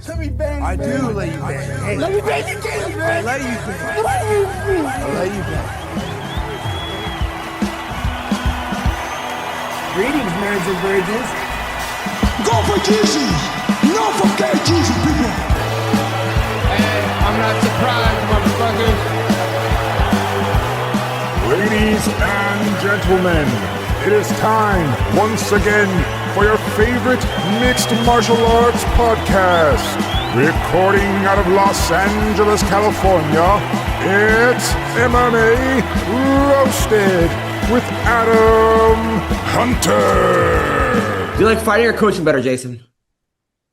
Let me bang. I do let you bang. Hey, let me bang you, Jesus, man. I let you bang. I let you bang. Greetings, marriage and virgins. Go for Jesus. No forget Jesus, people. Hey, I'm not surprised, motherfuckers. Ladies and gentlemen, it is time once again for your favorite mixed martial arts podcast. Recording out of Los Angeles, California, it's MMA Roasted with Adam Hunter. Do you like fighting or coaching better, Jason?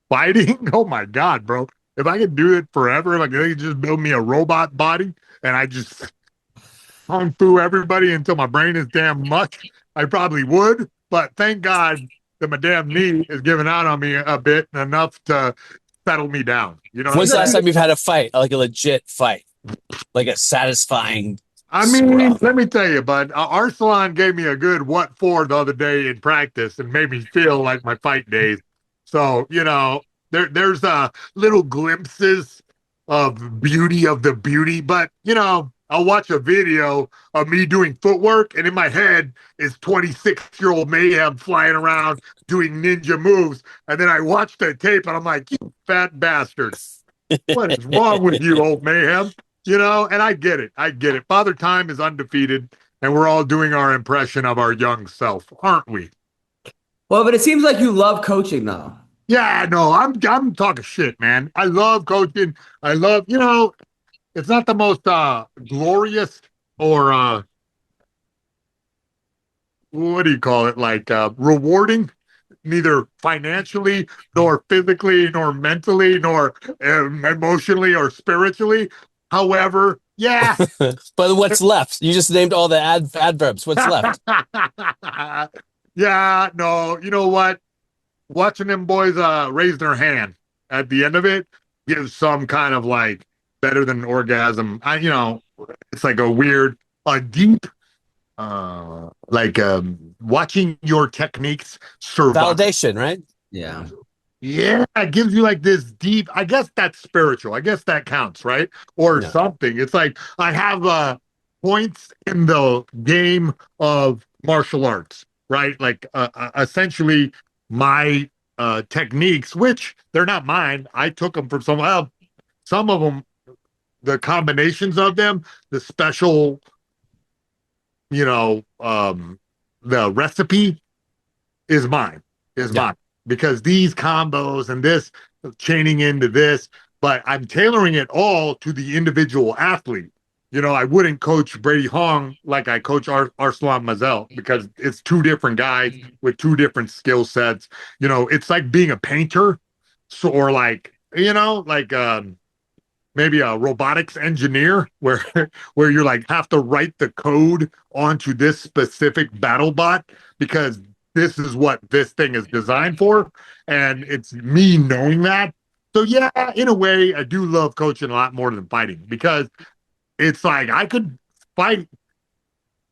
Fighting? Oh my God, bro. If I could do it forever, like they could just build me a robot body and I just kung fu everybody until my brain is damn mush, I probably would. But thank God that my damn knee is giving out on me a bit, enough to settle me down. You know, when's the last time you've had a fight, like a legit fight, like a satisfying? I mean, let me tell you, bud, Arsalan gave me a good what for the other day in practice and made me feel like my fight days. So, you know, there's little glimpses of beauty of the beauty, but, you know, I'll watch a video of me doing footwork, and in my head is 26-year-old Mayhem flying around doing ninja moves. And then I watch the tape, and I'm like, you fat bastard. What is wrong with you, old Mayhem? You know, and I get it. Father Time is undefeated, and we're all doing our impression of our young self, aren't we? Well, but it seems like you love coaching, though. Yeah, no, I'm talking shit, man. I love coaching. I love, you know, it's not the most glorious or what do you call it? Like rewarding, neither financially, nor physically, nor mentally, nor emotionally or spiritually. However, yeah. But what's left? You just named all the adverbs. What's left? Yeah, no, you know what? Watching them boys raise their hand at the end of it gives some kind of like better than orgasm. You know, it's like a weird, deep, like watching your techniques survive. Validation, right? Yeah. Yeah, it gives you like this deep, I guess that's spiritual. I guess that counts, right? Or something. It's like I have points in the game of martial arts, right? Like essentially my techniques, which they're not mine. I took them from some of them, the combinations of them, the special, you know, the recipe is mine, mine. Because these combos and this chaining into this, but I'm tailoring it all to the individual athlete. You know, I wouldn't coach Brady Hong like I coach Arslan Mazel because it's two different guys with two different skill sets. You know, it's like being a painter, or like, you know, like maybe a robotics engineer where you're like have to write the code onto this specific battle bot because this is what this thing is designed for. And it's me knowing that. So yeah, in a way, I do love coaching a lot more than fighting because it's like I could fight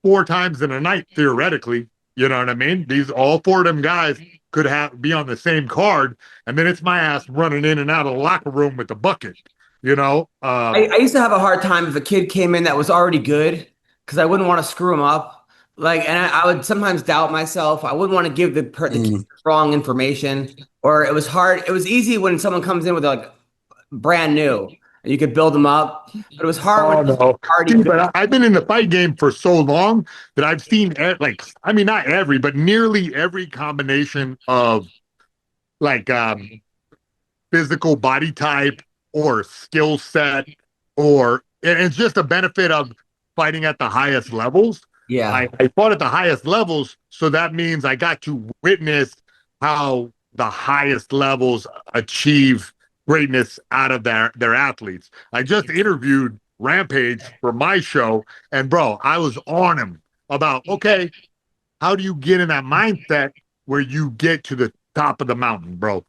4 times in a night, theoretically. You know what I mean? All 4 of them guys could be on the same card. And then it's my ass running in and out of the locker room with the bucket. You know, I used to have a hard time if a kid came in that was already good because I wouldn't want to screw him up. Like, and I would sometimes doubt myself. I wouldn't want to give the kid wrong information, or it was hard. It was easy when someone comes in with like brand new and you could build them up, but it was hard. But I've been in the fight game for so long that I've seen like, I mean, not every, but nearly every combination of like physical body type or skill set, and it's just a benefit of fighting at the highest levels. Yeah, I fought at the highest levels, so that means I got to witness how the highest levels achieve greatness out of their athletes. I just interviewed Rampage for my show, and bro, I was on him about, okay, how do you get in that mindset where you get to the top of the mountain, bro?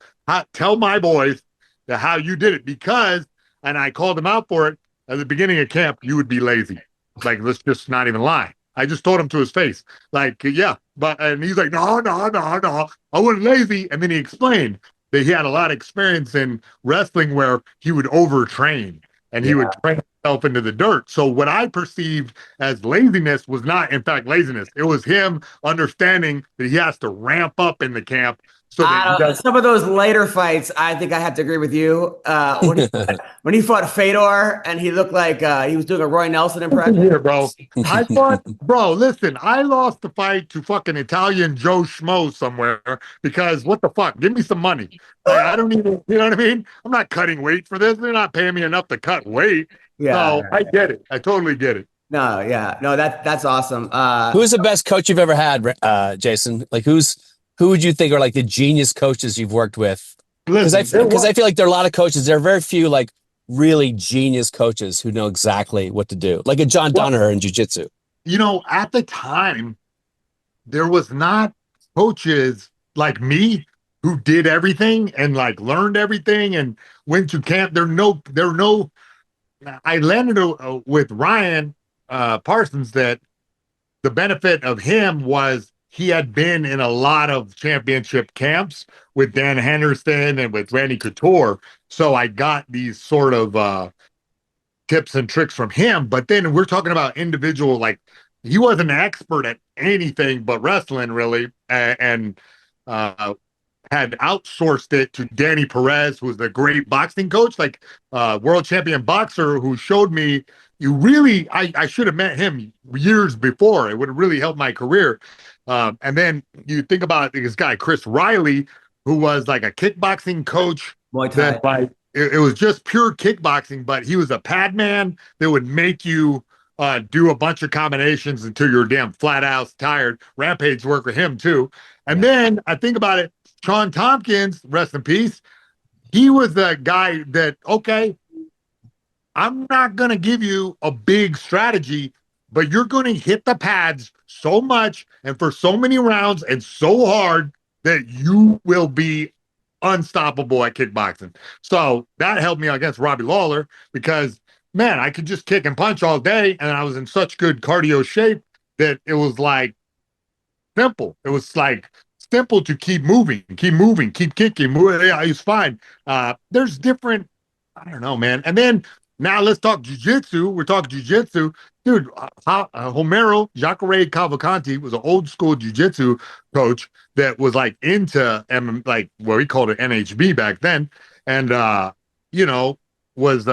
Tell my boys how you did it, because, and I called him out for it, at the beginning of camp, you would be lazy. Like, let's just not even lie. I just told him to his face, like, yeah, and he's like, no, I wasn't lazy. And then he explained, that he had a lot of experience in wrestling where he would overtrain and he would train himself into the dirt. So what I perceived as laziness was not, in fact, laziness. It was him understanding that he has to ramp up in the camp. So that some of those later fights, I think I have to agree with you. When he fought Fedor and he looked like he was doing a Roy Nelson impression. Here, bro. Listen, I lost the fight to fucking Italian Joe Schmo somewhere because what the fuck? Give me some money. Like, I don't even, you know what I mean? I'm not cutting weight for this. They're not paying me enough to cut weight. Yeah. So I get it. I totally get it. No, yeah. No, that's awesome. Who's the best coach you've ever had, Jason? Like who would you think are like the genius coaches you've worked with? Because I feel like there are a lot of coaches. There are very few like really genius coaches who know exactly what to do, like a John Danaher in jiu-jitsu. You know, at the time, there was not coaches like me who did everything and like learned everything and went to camp. There were no. I landed with Ryan Parsons that the benefit of him was he had been in a lot of championship camps with Dan Henderson and with Randy Couture. So I got these sort of tips and tricks from him. But then we're talking about individual, like he wasn't an expert at anything but wrestling really. And had outsourced it to Danny Perez, who was the great boxing coach, like world champion boxer who showed me I should have met him years before. It would have really helped my career. And then you think about this guy, Chris Riley, who was like a kickboxing coach. That, like, it was just pure kickboxing, but he was a pad man that would make you do a bunch of combinations until you're damn flat out tired. Rampage worked with him too. And then I think about it, Sean Tompkins, rest in peace. He was the guy that, okay, I'm not going to give you a big strategy, but you're going to hit the pads so much and for so many rounds and so hard that you will be unstoppable at kickboxing. So that helped me against Robbie Lawler because, man, I could just kick and punch all day, and I was in such good cardio shape that it was like simple. It was like simple to keep moving, keep kicking. Yeah, it's fine. There's different, I don't know, man. And then now let's talk jiu-jitsu. We're talking jiu-jitsu. Dude, Homero Jacare Cavalcanti was an old school jiu-jitsu coach that was like into like what we called it NHB back then. And was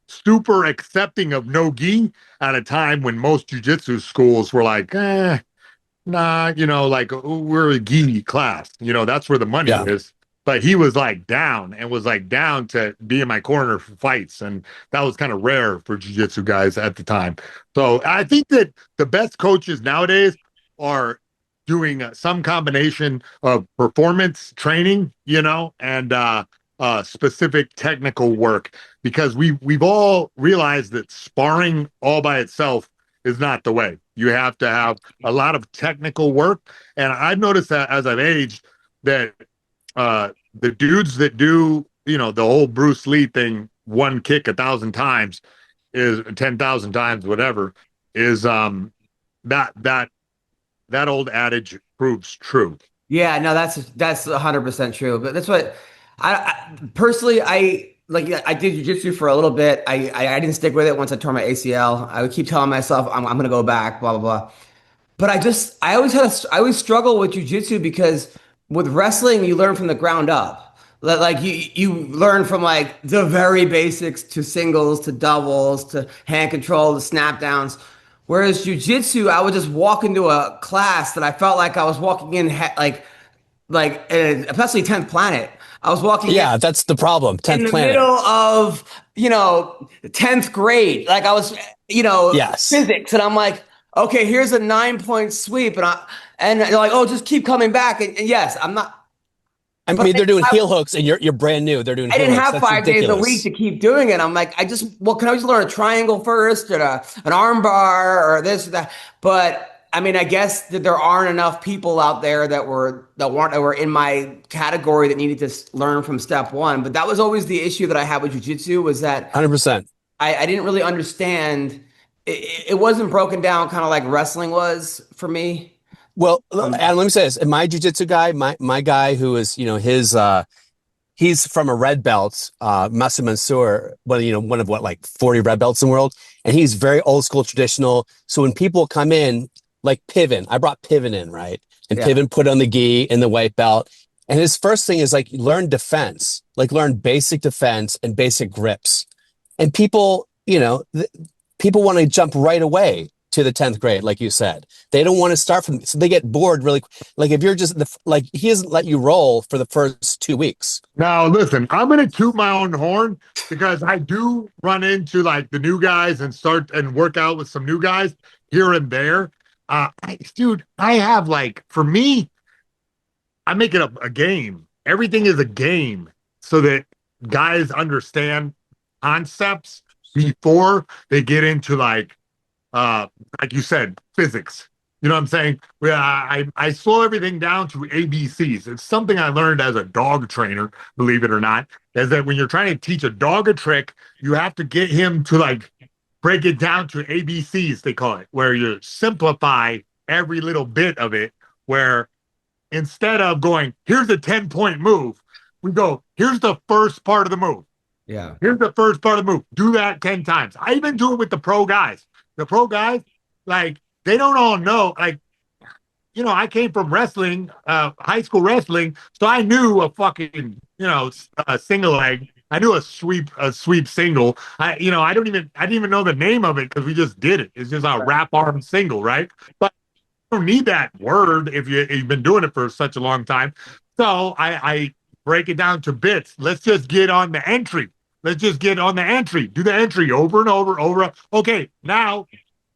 super accepting of no gi at a time when most jiu-jitsu schools were like, nah, like we're a gi class. That's where the money is. But he was like down to be in my corner for fights. And that was kind of rare for jiu-jitsu guys at the time. So I think that the best coaches nowadays are doing some combination of performance training, and specific technical work, because we've all realized that sparring all by itself is not the way. You have to have a lot of technical work. And I've noticed that as I've aged that the dudes that do, the whole Bruce Lee thing, one kick 1,000 times is 10,000 times, whatever, is that old adage proves true. Yeah, no, that's 100% true. But that's what I personally, I did jiu-jitsu for a little bit. I didn't stick with it once I tore my ACL. I would keep telling myself I'm going to go back, blah, blah, blah. But I always struggle with jiu-jitsu because with wrestling, you learn from the ground up. Like you learn from like the very basics to singles, to doubles, to hand control, to snap downs. Whereas jiu-jitsu, I would just walk into a class that I felt like I was walking in especially 10th Planet. I was walking in, that's the problem. 10th in the Planet. middle of, 10th grade. Like I was, physics. And I'm like, okay, here's a 9-point sweep. And they're like, oh, just keep coming back. And yes, I'm not. I mean, they're doing heel hooks and you're brand new. They're doing I didn't have That's 5 days a ridiculous. week to keep doing it. I'm like, can I just learn a triangle first and an arm bar or this or that? But I mean, I guess that there aren't enough people out there that were in my category that needed to learn from step one. But that was always the issue that I had with jiu-jitsu, was that 100%. I didn't really understand. It wasn't broken down kind of like wrestling was for me. Well, Adam, let me say this. My jiu-jitsu guy, my guy who is, he's from a red belt, Masa Mansour, one of like 40 red belts in the world. And he's very old school traditional. So when people come in, like Piven, I brought Piven in, right? And Piven put on the gi and the white belt. And his first thing is like, learn defense, like learn basic defense and basic grips. And people, people want to jump right away to the 10th grade, like you said. They don't want to start from, so they get bored really. Like if you're just, he doesn't let you roll for the first 2 weeks. Now, listen, I'm going to toot my own horn because I do run into like the new guys and start and work out with some new guys here and there. Dude, I have like, for me, I make it a game. Everything is a game so that guys understand concepts before they get into like you said, physics. You know what I'm saying? I slow everything down to ABCs. It's something I learned as a dog trainer, believe it or not, is that when you're trying to teach a dog a trick, you have to get him to like break it down to ABCs, they call it, where you simplify every little bit of it, where instead of going, here's a 10-point move, we go, here's the first part of the move. Yeah. Here's the first part of the move. Do that 10 times. I even do it with the pro guys. The pro guys, like, they don't all know. Like, I came from wrestling, high school wrestling, so I knew a fucking, a single leg. I knew a sweep single. I didn't even know the name of it because we just did it. It's just a wrap arm single, right? But you don't need that word if you've been doing it for such a long time. So I break it down to bits. Let's just get on the entry. Let's just get on the entry. Do the entry over and over. Okay, now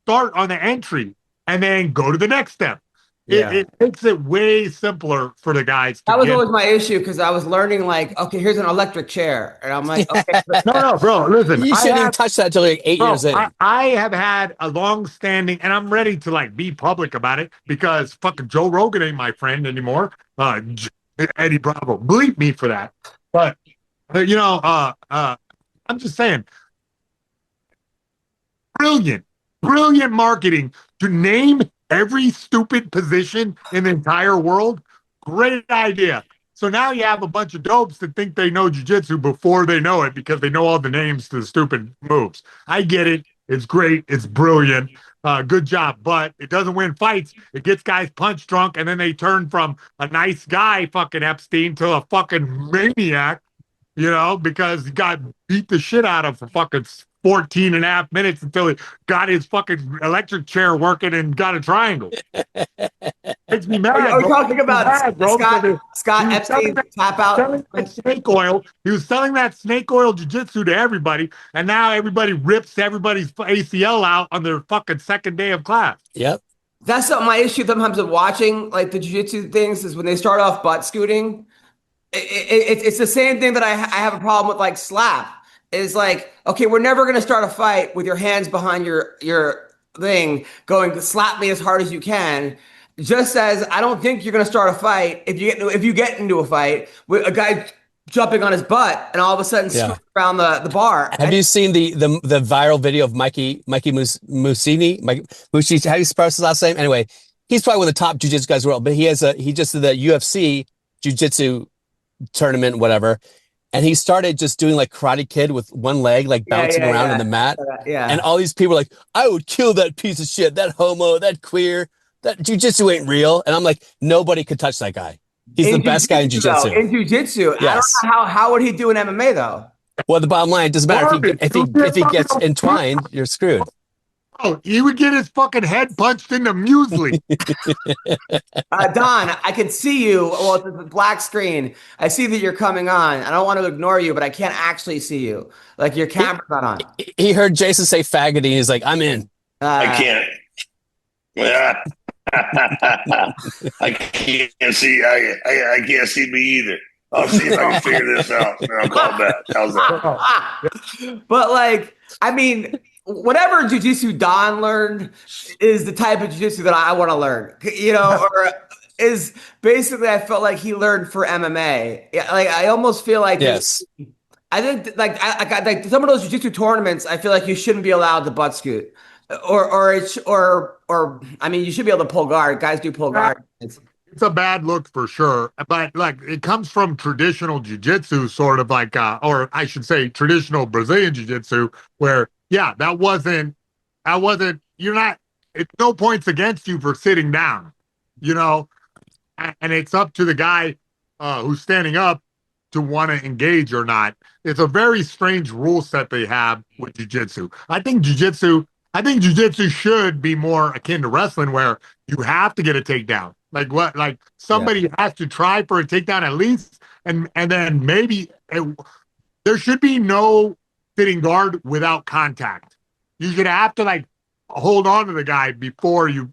start on the entry and then go to the next step. It makes it way simpler for the guys. That was always my issue because I was learning like, okay, here's an electric chair. And I'm like, okay. No, bro, listen. You shouldn't even touch that until like 8 years in. I have had a long standing, and I'm ready to like be public about it because fucking Joe Rogan ain't my friend anymore. Eddie Bravo, bleep me for that. But I'm just saying, brilliant marketing to name every stupid position in the entire world. Great idea. So now you have a bunch of dopes that think they know jiu-jitsu before they know it because they know all the names to the stupid moves. I get it. It's great. It's brilliant. Good job. But it doesn't win fights. It gets guys punch drunk, and then they turn from a nice guy, fucking Epstein, to a fucking maniac, because he got beat the shit out of for fucking 14 and a half minutes until he got his fucking electric chair working and got a triangle. Makes me mad. Are you talking about Scott Epstein tap out? Snake oil. He was selling that snake oil jiu-jitsu to everybody, and now everybody rips everybody's ACL out on their fucking second day of class. Yep. That's my issue sometimes of watching like the jiu-jitsu things is when they start off butt scooting. It's the same thing that I have a problem with like slap. Is like, okay, we're never going to start a fight with your hands behind your thing going to slap me as hard as you can. Just as I don't think you're going to start a fight if you get into a fight with a guy jumping on his butt and all of a sudden scooting around the bar. Have you seen the viral video of Mikey Musini? How do you spell his last name? Anyway, he's probably one of the top jiu-jitsu guys in the world, but he just did the UFC jiu-jitsu tournament, whatever. And he started just doing like Karate Kid with one leg, like bouncing around on the mat. Yeah. And all these people are like, I would kill that piece of shit, that homo, that queer, that jiu-jitsu ain't real. And I'm like, nobody could touch that guy. He's the best guy in jiu-jitsu. In jiu-jitsu. Yes. I don't know how would he do in MMA though? Well, the bottom line, it doesn't matter if he gets entwined, you're screwed. Oh, he would get his fucking head punched into muesli. Don, I can see you. Well, it's a black screen. I see that you're coming on. I don't want to ignore you, but I can't actually see you. Like your camera's not on. He heard Jason say faggot, and he's like, I'm in. I can't. I can't see. I can't see me either. I'll see if I can figure this out, and I'll call back. How's that? But like, I mean, whatever jiu-jitsu Don learned is the type of jiu-jitsu that I want to learn, or is basically I felt like he learned for MMA. Like I almost feel like yes. I think like some of those jiu-jitsu tournaments, I feel like you shouldn't be allowed to butt scoot. or I mean, you should be able to pull guard. Guys do pull guard. It's a bad look for sure, but like it comes from traditional jiu-jitsu, sort of like, or I should say, traditional Brazilian jiu-jitsu, where you're not. It's no points against you for sitting down, and it's up to the guy who's standing up to want to engage or not. It's a very strange rule set they have with jiu-jitsu. I think jiu-jitsu should be more akin to wrestling, where you have to get a takedown. Like somebody has to try for a takedown at least, and then maybe there should be no sitting guard without contact. You should have to like hold on to the guy before you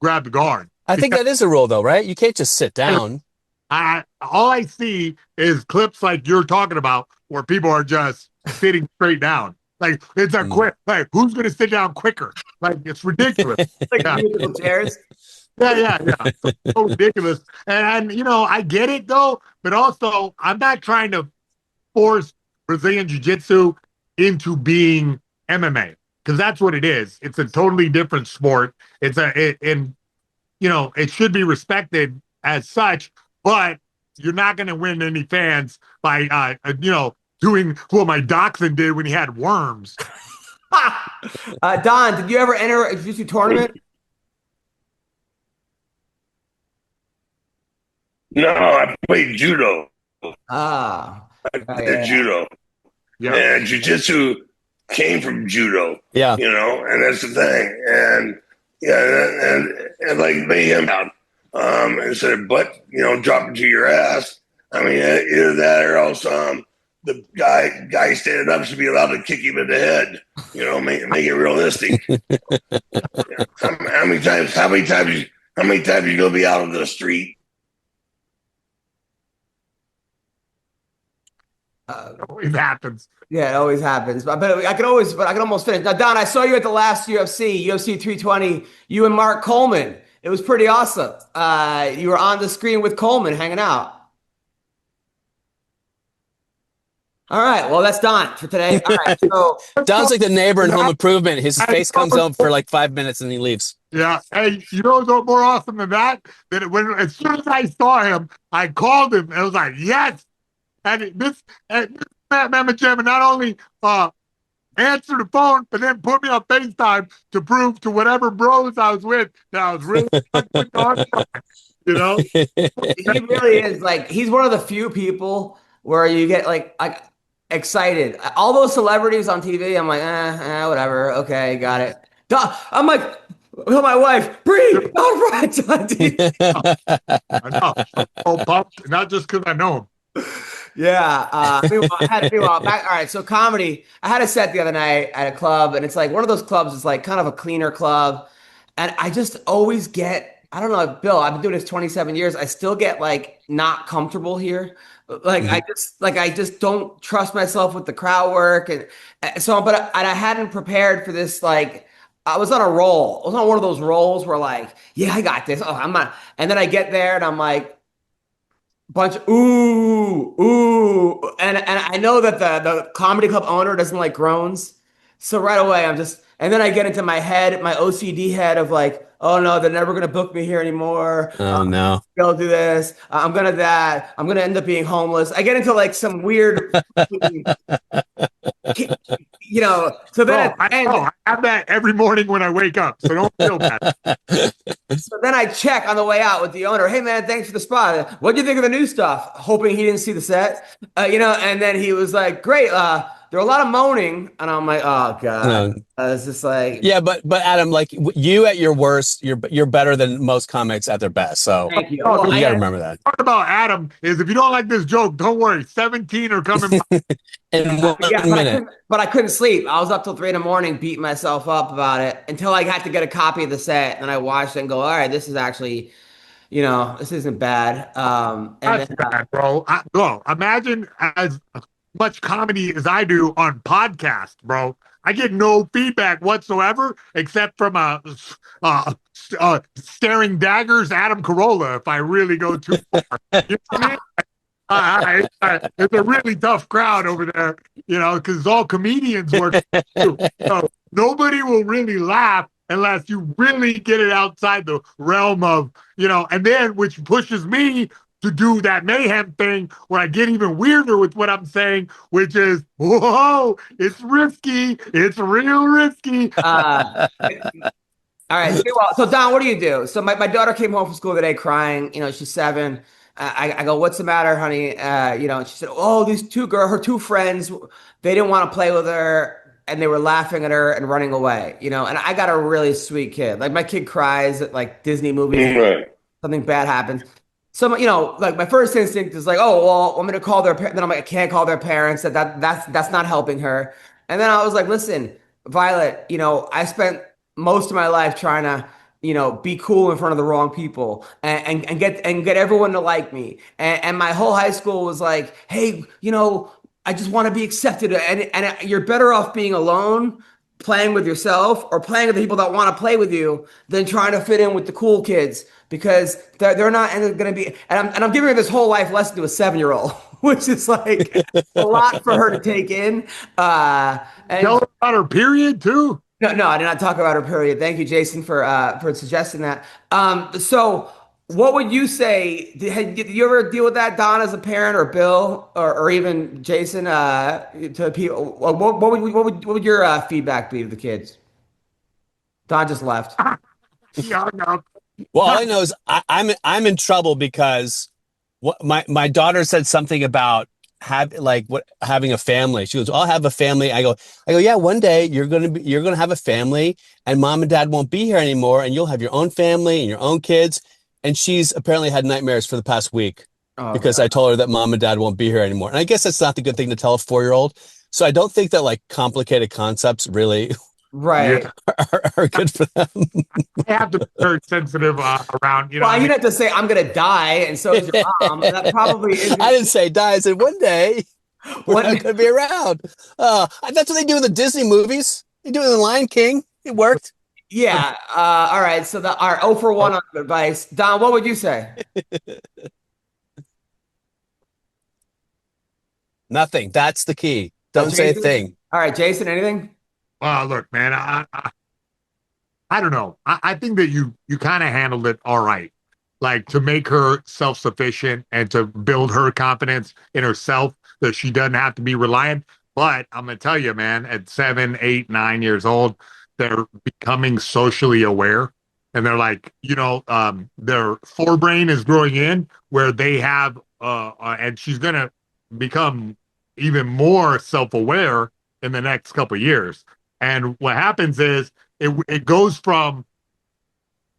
grab the guard. I think that is a rule, though, right? You can't just sit down. All I see is clips like you're talking about where people are just sitting straight down. Like it's a quick. Like who's going to sit down quicker? Like it's ridiculous. Like musical chairs. Yeah. So ridiculous. And I get it though, but also I'm not trying to force Brazilian Jiu-Jitsu into being MMA, because that's what it is. It's a totally different sport. It should be respected as such, but you're not going to win any fans by doing what my dachshund did when he had worms. Don, did you ever enter a jiu-jitsu tournament? No, I played judo. I did judo. Yeah. And jiu-jitsu came from judo. Yeah. And that's the thing. And like mayhem out. And said, but drop it to your ass. I mean, either that or else the guy standing up should be allowed to kick him in the head. Make it realistic. How many times you gonna be out on the street? It always happens. Yeah, it always happens. But I can almost finish. Now, Don, I saw you at the last UFC 320. You and Mark Coleman. It was pretty awesome. You were on the screen with Coleman hanging out. All right. Well, that's Don for today. All right. So Don's like the neighbor in Home Improvement. His face comes up for like 5 minutes and he leaves. Yeah. Hey, what's more awesome than that? As soon as I saw him, I called him and I was like, yes. And this Mama Jam not only answered the phone, but then put me on FaceTime to prove to whatever bros I was with that I was really He really is he's one of the few people where you get like excited. All those celebrities on TV, I'm like, whatever. Okay, got it. I'm like, tell my wife, breathe, not right on TV. I know. Oh, pumped. Not just because I know him. Yeah. All right. So comedy. I had a set the other night at a club, and it's like one of those clubs is like kind of a cleaner club. And I just always get, I don't know, Bill, I've been doing this 27 years. I still get like not comfortable here. Like I just don't trust myself with the crowd work. And so, but I hadn't prepared for this. Like I was on a roll. I was on one of those rolls where like, yeah, I got this. Oh, I'm not. And then I get there and I'm like, bunch of ooh, and I know that the comedy club owner doesn't like groans, so right away and then I get into my head, my OCD head of like, oh no, they're never gonna book me here anymore. Oh no, I'll do this. I'm gonna end up being homeless. I get into like some weird, So then I have that every morning when I wake up, so don't feel bad. So then I check on the way out with the owner. Hey man, thanks for the spot. What do you think of the new stuff? Hoping he didn't see the set, And then he was like, great. There were a lot of moaning, and I'm like, oh god. It's just like, yeah, but Adam, like you at your worst, you're better than most comics at their best. So thank you. You gotta remember that. Part about Adam is if you don't like this joke, don't worry. 17 are coming. In 1 minute. But I couldn't sleep. I was up till 3 a.m. beating myself up about it until I had to get a copy of the set, and I watched it and go, all right, this is actually, this isn't bad. That's bad, bro. Imagine as much comedy as I do on podcast, bro. I get no feedback whatsoever except from staring daggers Adam Carolla if I really go too far. You know what I mean? It's a really tough crowd over there, because all comedians work too. So nobody will really laugh unless you really get it outside the realm of, and then which pushes me to do that mayhem thing where I get even weirder with what I'm saying, which is, whoa, it's risky. It's real risky. All right. So Don, what do you do? So my daughter came home from school today crying. She's 7. I go, what's the matter, honey? And she said, oh, her two friends, they didn't want to play with her and they were laughing at her and running away. And I got a really sweet kid. Like my kid cries at like Disney movies, something bad happens. So, like my first instinct is like, oh, well, I'm going to call their parents. Then I'm like, I can't call their parents. That's not helping her. And then I was like, listen, Violet, I spent most of my life trying to, be cool in front of the wrong people and get everyone to like me. And my whole high school was like, hey, I just want to be accepted. And you're better off being alone, playing with yourself or playing with the people that want to play with you than trying to fit in with the cool kids because they're not going to be. And I'm giving her this whole life lesson to a 7-year-old, which is like a lot for her to take in. And tell her about her period too. No, I did not talk about her period. Thank you, Jason, for suggesting that. So what would you say? Did you ever deal with that, Don, as a parent, or Bill, or even Jason? To people, what would your feedback be to the kids? Don just left. No. Well, all I know is I'm in trouble because my daughter said something about having a family. She goes, I'll have a family. I go, yeah, one day you're gonna have a family and mom and dad won't be here anymore and you'll have your own family and your own kids. And she's apparently had nightmares for the past week because I told her that mom and dad won't be here anymore. And I guess that's not the good thing to tell a 4-year-old. So I don't think that like complicated concepts really are good for them. I have to be very sensitive around, Well, you'd have to say, I'm going to die, and so is your mom. That probably isn't. I didn't say die. I said one day we're not going to be around. That's what they do in the Disney movies. They do it in The Lion King. It worked. Yeah. All right. So our 0 for 1 on advice. Don, what would you say? Nothing. That's the key. Don't say a thing. All right, Jason, anything? Look, man, I don't know. I think that you kind of handled it all right. Like to make her self-sufficient and to build her confidence in herself that she doesn't have to be reliant. But I'm going to tell you, man, at 7, 8, 9 years old, they're becoming socially aware. And they're like, their forebrain is growing in where they have, and she's going to become even more self-aware in the next couple of years. And what happens is it goes from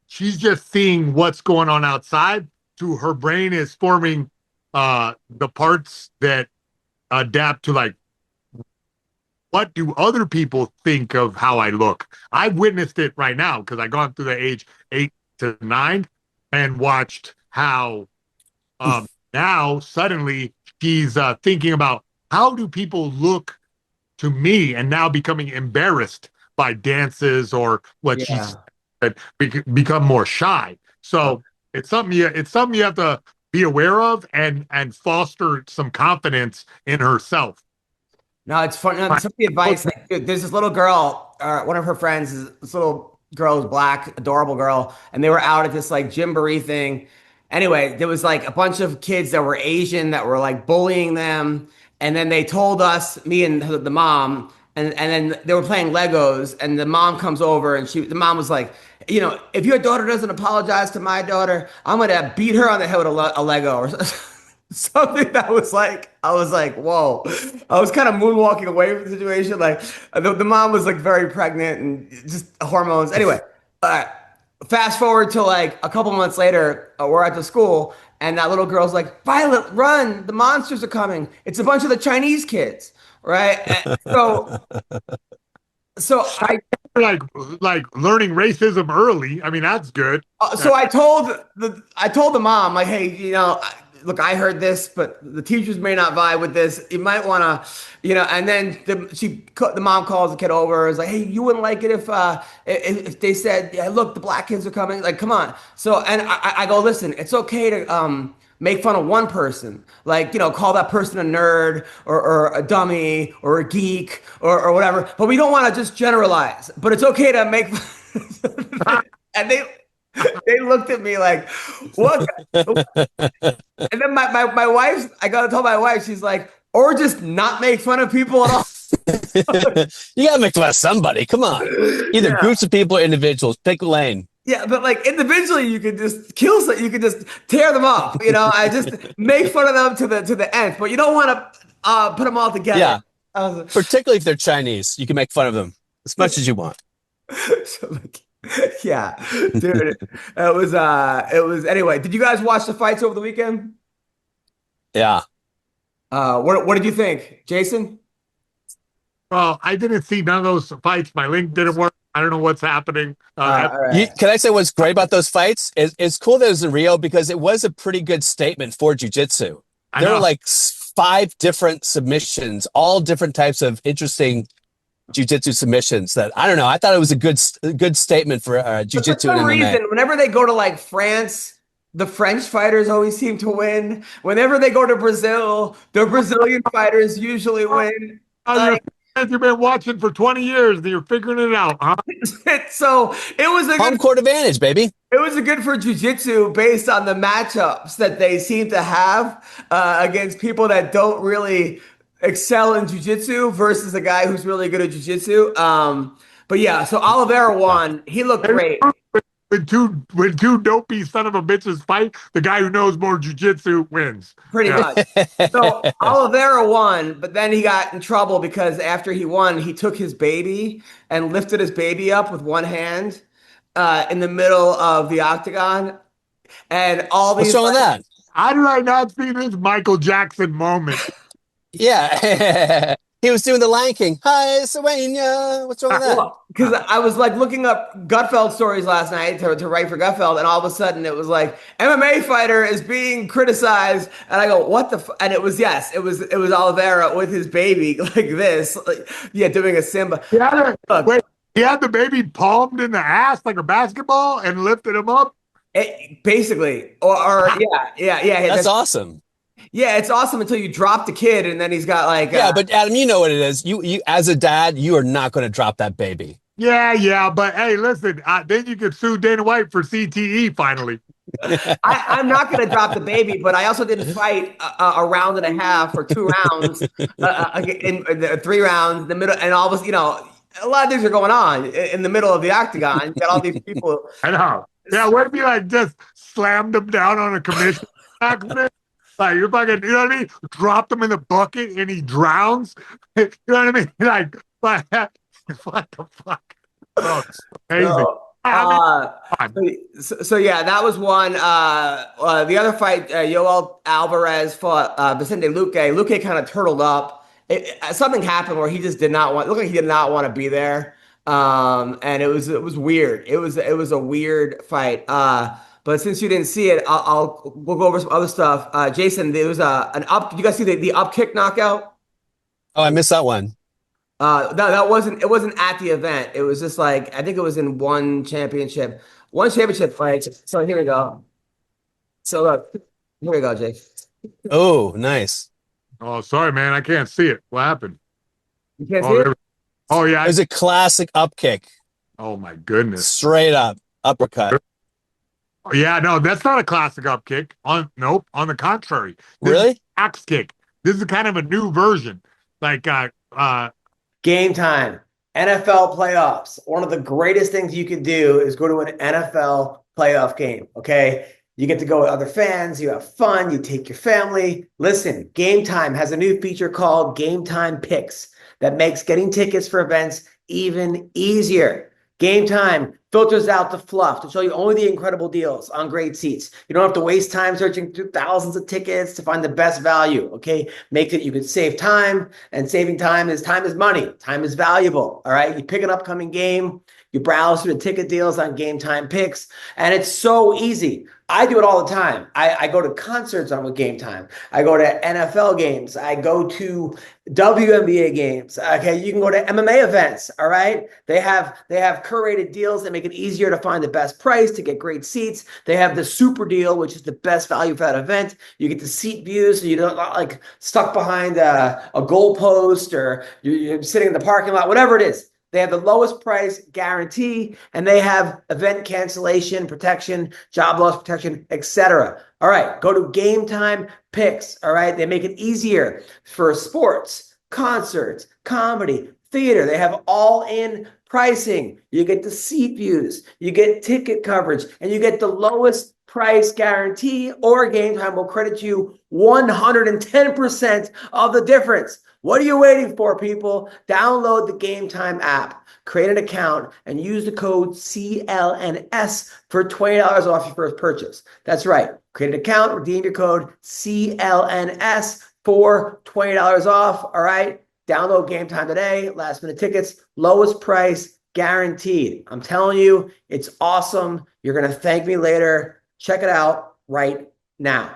she's just seeing what's going on outside to her brain is forming the parts that adapt to like, what do other people think of how I look? I've witnessed it right now because I've gone through the age 8 to 9 and watched how now suddenly she's thinking about how do people look to me and now becoming embarrassed by dances or what she's become more shy. So it's something you have to be aware of and foster some confidence in herself. No, it's funny. Some of the advice, like, there's this little girl, one of her friends, this little girl is black, adorable girl, and they were out at this like gymboree thing. Anyway, there was like a bunch of kids that were Asian that were like bullying them. And then they told us, me and the mom, and then they were playing Legos, and the mom comes over, and the mom was like, if your daughter doesn't apologize to my daughter, I'm gonna beat her on the head with a Lego or something. That was like, I was like, whoa. I was kind of moonwalking away from the situation. Like the mom was like very pregnant and just hormones. Anyway, fast forward to like a couple months later, we're at the school. And that little girl's like, Violet, run! The monsters are coming. It's a bunch of the Chinese kids, right? And so I like learning racism early. I mean, that's good. So I told the mom, like, hey, look, I heard this, but the teachers may not vibe with this. You might want to, and then the mom calls the kid over. Is like, hey, you wouldn't like it if they said, yeah, look, the black kids are coming. Like, come on. So, and I go, listen, it's okay to make fun of one person, like, call that person a nerd or a dummy or a geek or whatever. But we don't want to just generalize. But it's okay to make. And they looked at me like, what? And then my wife, I got to tell my wife, she's like, or just not make fun of people at all. You gotta make fun of somebody. Come on. Either groups of people or individuals. Pick a lane. Yeah, but like individually, you could just you could just tear them off. I just make fun of them to the nth. But you don't want to put them all together. Yeah. Particularly if they're Chinese, you can make fun of them as much as you want. Yeah, dude. It was anyway. Did you guys watch the fights over the weekend? Yeah. What did you think, Jason? Well, I didn't see none of those fights. My link didn't work. I don't know what's happening. Can I say what's great about those fights? It's cool that it was in Rio because it was a pretty good statement for jiu-jitsu. There were like 5 different submissions, all different types of interesting jiu-jitsu submissions that, I don't know, I thought it was a good statement for jiu-jitsu and MMA. Reason, whenever they go to like France, the French fighters always seem to win. Whenever they go to Brazil, the Brazilian fighters usually win. You've been watching for 20 years and you're figuring it out, huh? So it was a home court advantage, baby. It was a good for jiu-jitsu based on the matchups that they seem to have against people that don't really excel in jiu-jitsu versus a guy who's really good at jiu-jitsu. But yeah, so Oliveira won. He looked great. When two dopey son of a bitches fight, the guy who knows more jiu-jitsu wins. Pretty much. So Oliveira won, but then he got in trouble because after he won, he took his baby and lifted his baby up with one hand in the middle of the octagon. And all these. What's wrong with that? How did I not see this Michael Jackson moment? Yeah. He was doing the Lion King. Hi, Sawanya. What's wrong with that? Because I was like looking up Gutfeld stories last night to write for Gutfeld, and all of a sudden it was like MMA fighter is being criticized, and I go, what the? And it was it was Oliveira with his baby like this, doing a Simba. He had the baby palmed in the ass like a basketball and lifted him up. Basically, or yeah. That's awesome. Yeah, it's awesome until you drop the kid and then he's got like... but Adam, you know what it is. You as a dad, you are not going to drop that baby. Yeah, but hey, listen, then you could sue Dana White for CTE finally. I'm not going to drop the baby, but I also didn't fight a round and a half or 2 rounds, in 3 rounds, the middle, and all of us, a lot of things are going on in the middle of the octagon. You got all these people... I know. Yeah, what if you just slammed him down on a commission accident? Like, you're fucking, you know what I mean? Dropped him in the bucket and he drowns. You know what I mean? Like, what the fuck? Oh, it's amazing. So yeah, that was one. The other fight, Yoel Alvarez fought Vicente Luque. Luque kind of turtled up. Something happened where he just did not want. Looked like he did not want to be there. And it was weird. It was a weird fight. But since you didn't see it, we'll go over some other stuff. Jason, there was an up. Did you guys see the up kick knockout? Oh, I missed that one. That wasn't. It wasn't at the event. It was just like I think it was in one championship fight. So here we go. So look, here we go, Jake. Oh, nice. Oh, sorry, man, I can't see it. What happened? You can't see it. Oh yeah, it was a classic up kick. Oh my goodness! Straight up uppercut. Yeah, no, that's not a classic up kick. Nope. On the contrary, really, axe kick. This is kind of a new version. Like Game Time, NFL playoffs. One of the greatest things you can do is go to an NFL playoff game. Okay, you get to go with other fans. You have fun. You take your family. Listen, Game Time has a new feature called Game Time Picks that makes getting tickets for events even easier. Game Time filters out the fluff to show you only the incredible deals on great seats. You don't have to waste time searching through thousands of tickets to find the best value, okay? Make it you can save time, and saving time is money. Time is valuable, all right? You pick an upcoming game, You browse through the ticket deals on Game Time Picks, and it's so easy. I do it all the time. I go to concerts on with Game Time. I go to NFL games. I go to WNBA games. Okay, you can go to MMA events. All right, they have curated deals that make it easier to find the best price to get great seats. They have the super deal, which is the best value for that event. You get the seat views, so you don't like stuck behind a goalpost or you're sitting in the parking lot, whatever it is. They have the lowest price guarantee, and they have event cancellation protection, job loss protection, etc. All right, go to Game Time Picks. All right, they make it easier for sports, concerts, comedy, theater. They have all-in pricing. You get the seat views, you get ticket coverage, and you get the lowest price guarantee, or Game Time will credit you 110% of the difference. What are you waiting for, people? Download the Game Time app, create an account, and use the code CLNS for $20 off your first purchase. That's right. Create an account, redeem your code CLNS for $20 off. All right. Download Game Time today. Last minute tickets, lowest price guaranteed. I'm telling you, it's awesome. You're going to thank me later. Check it out right now.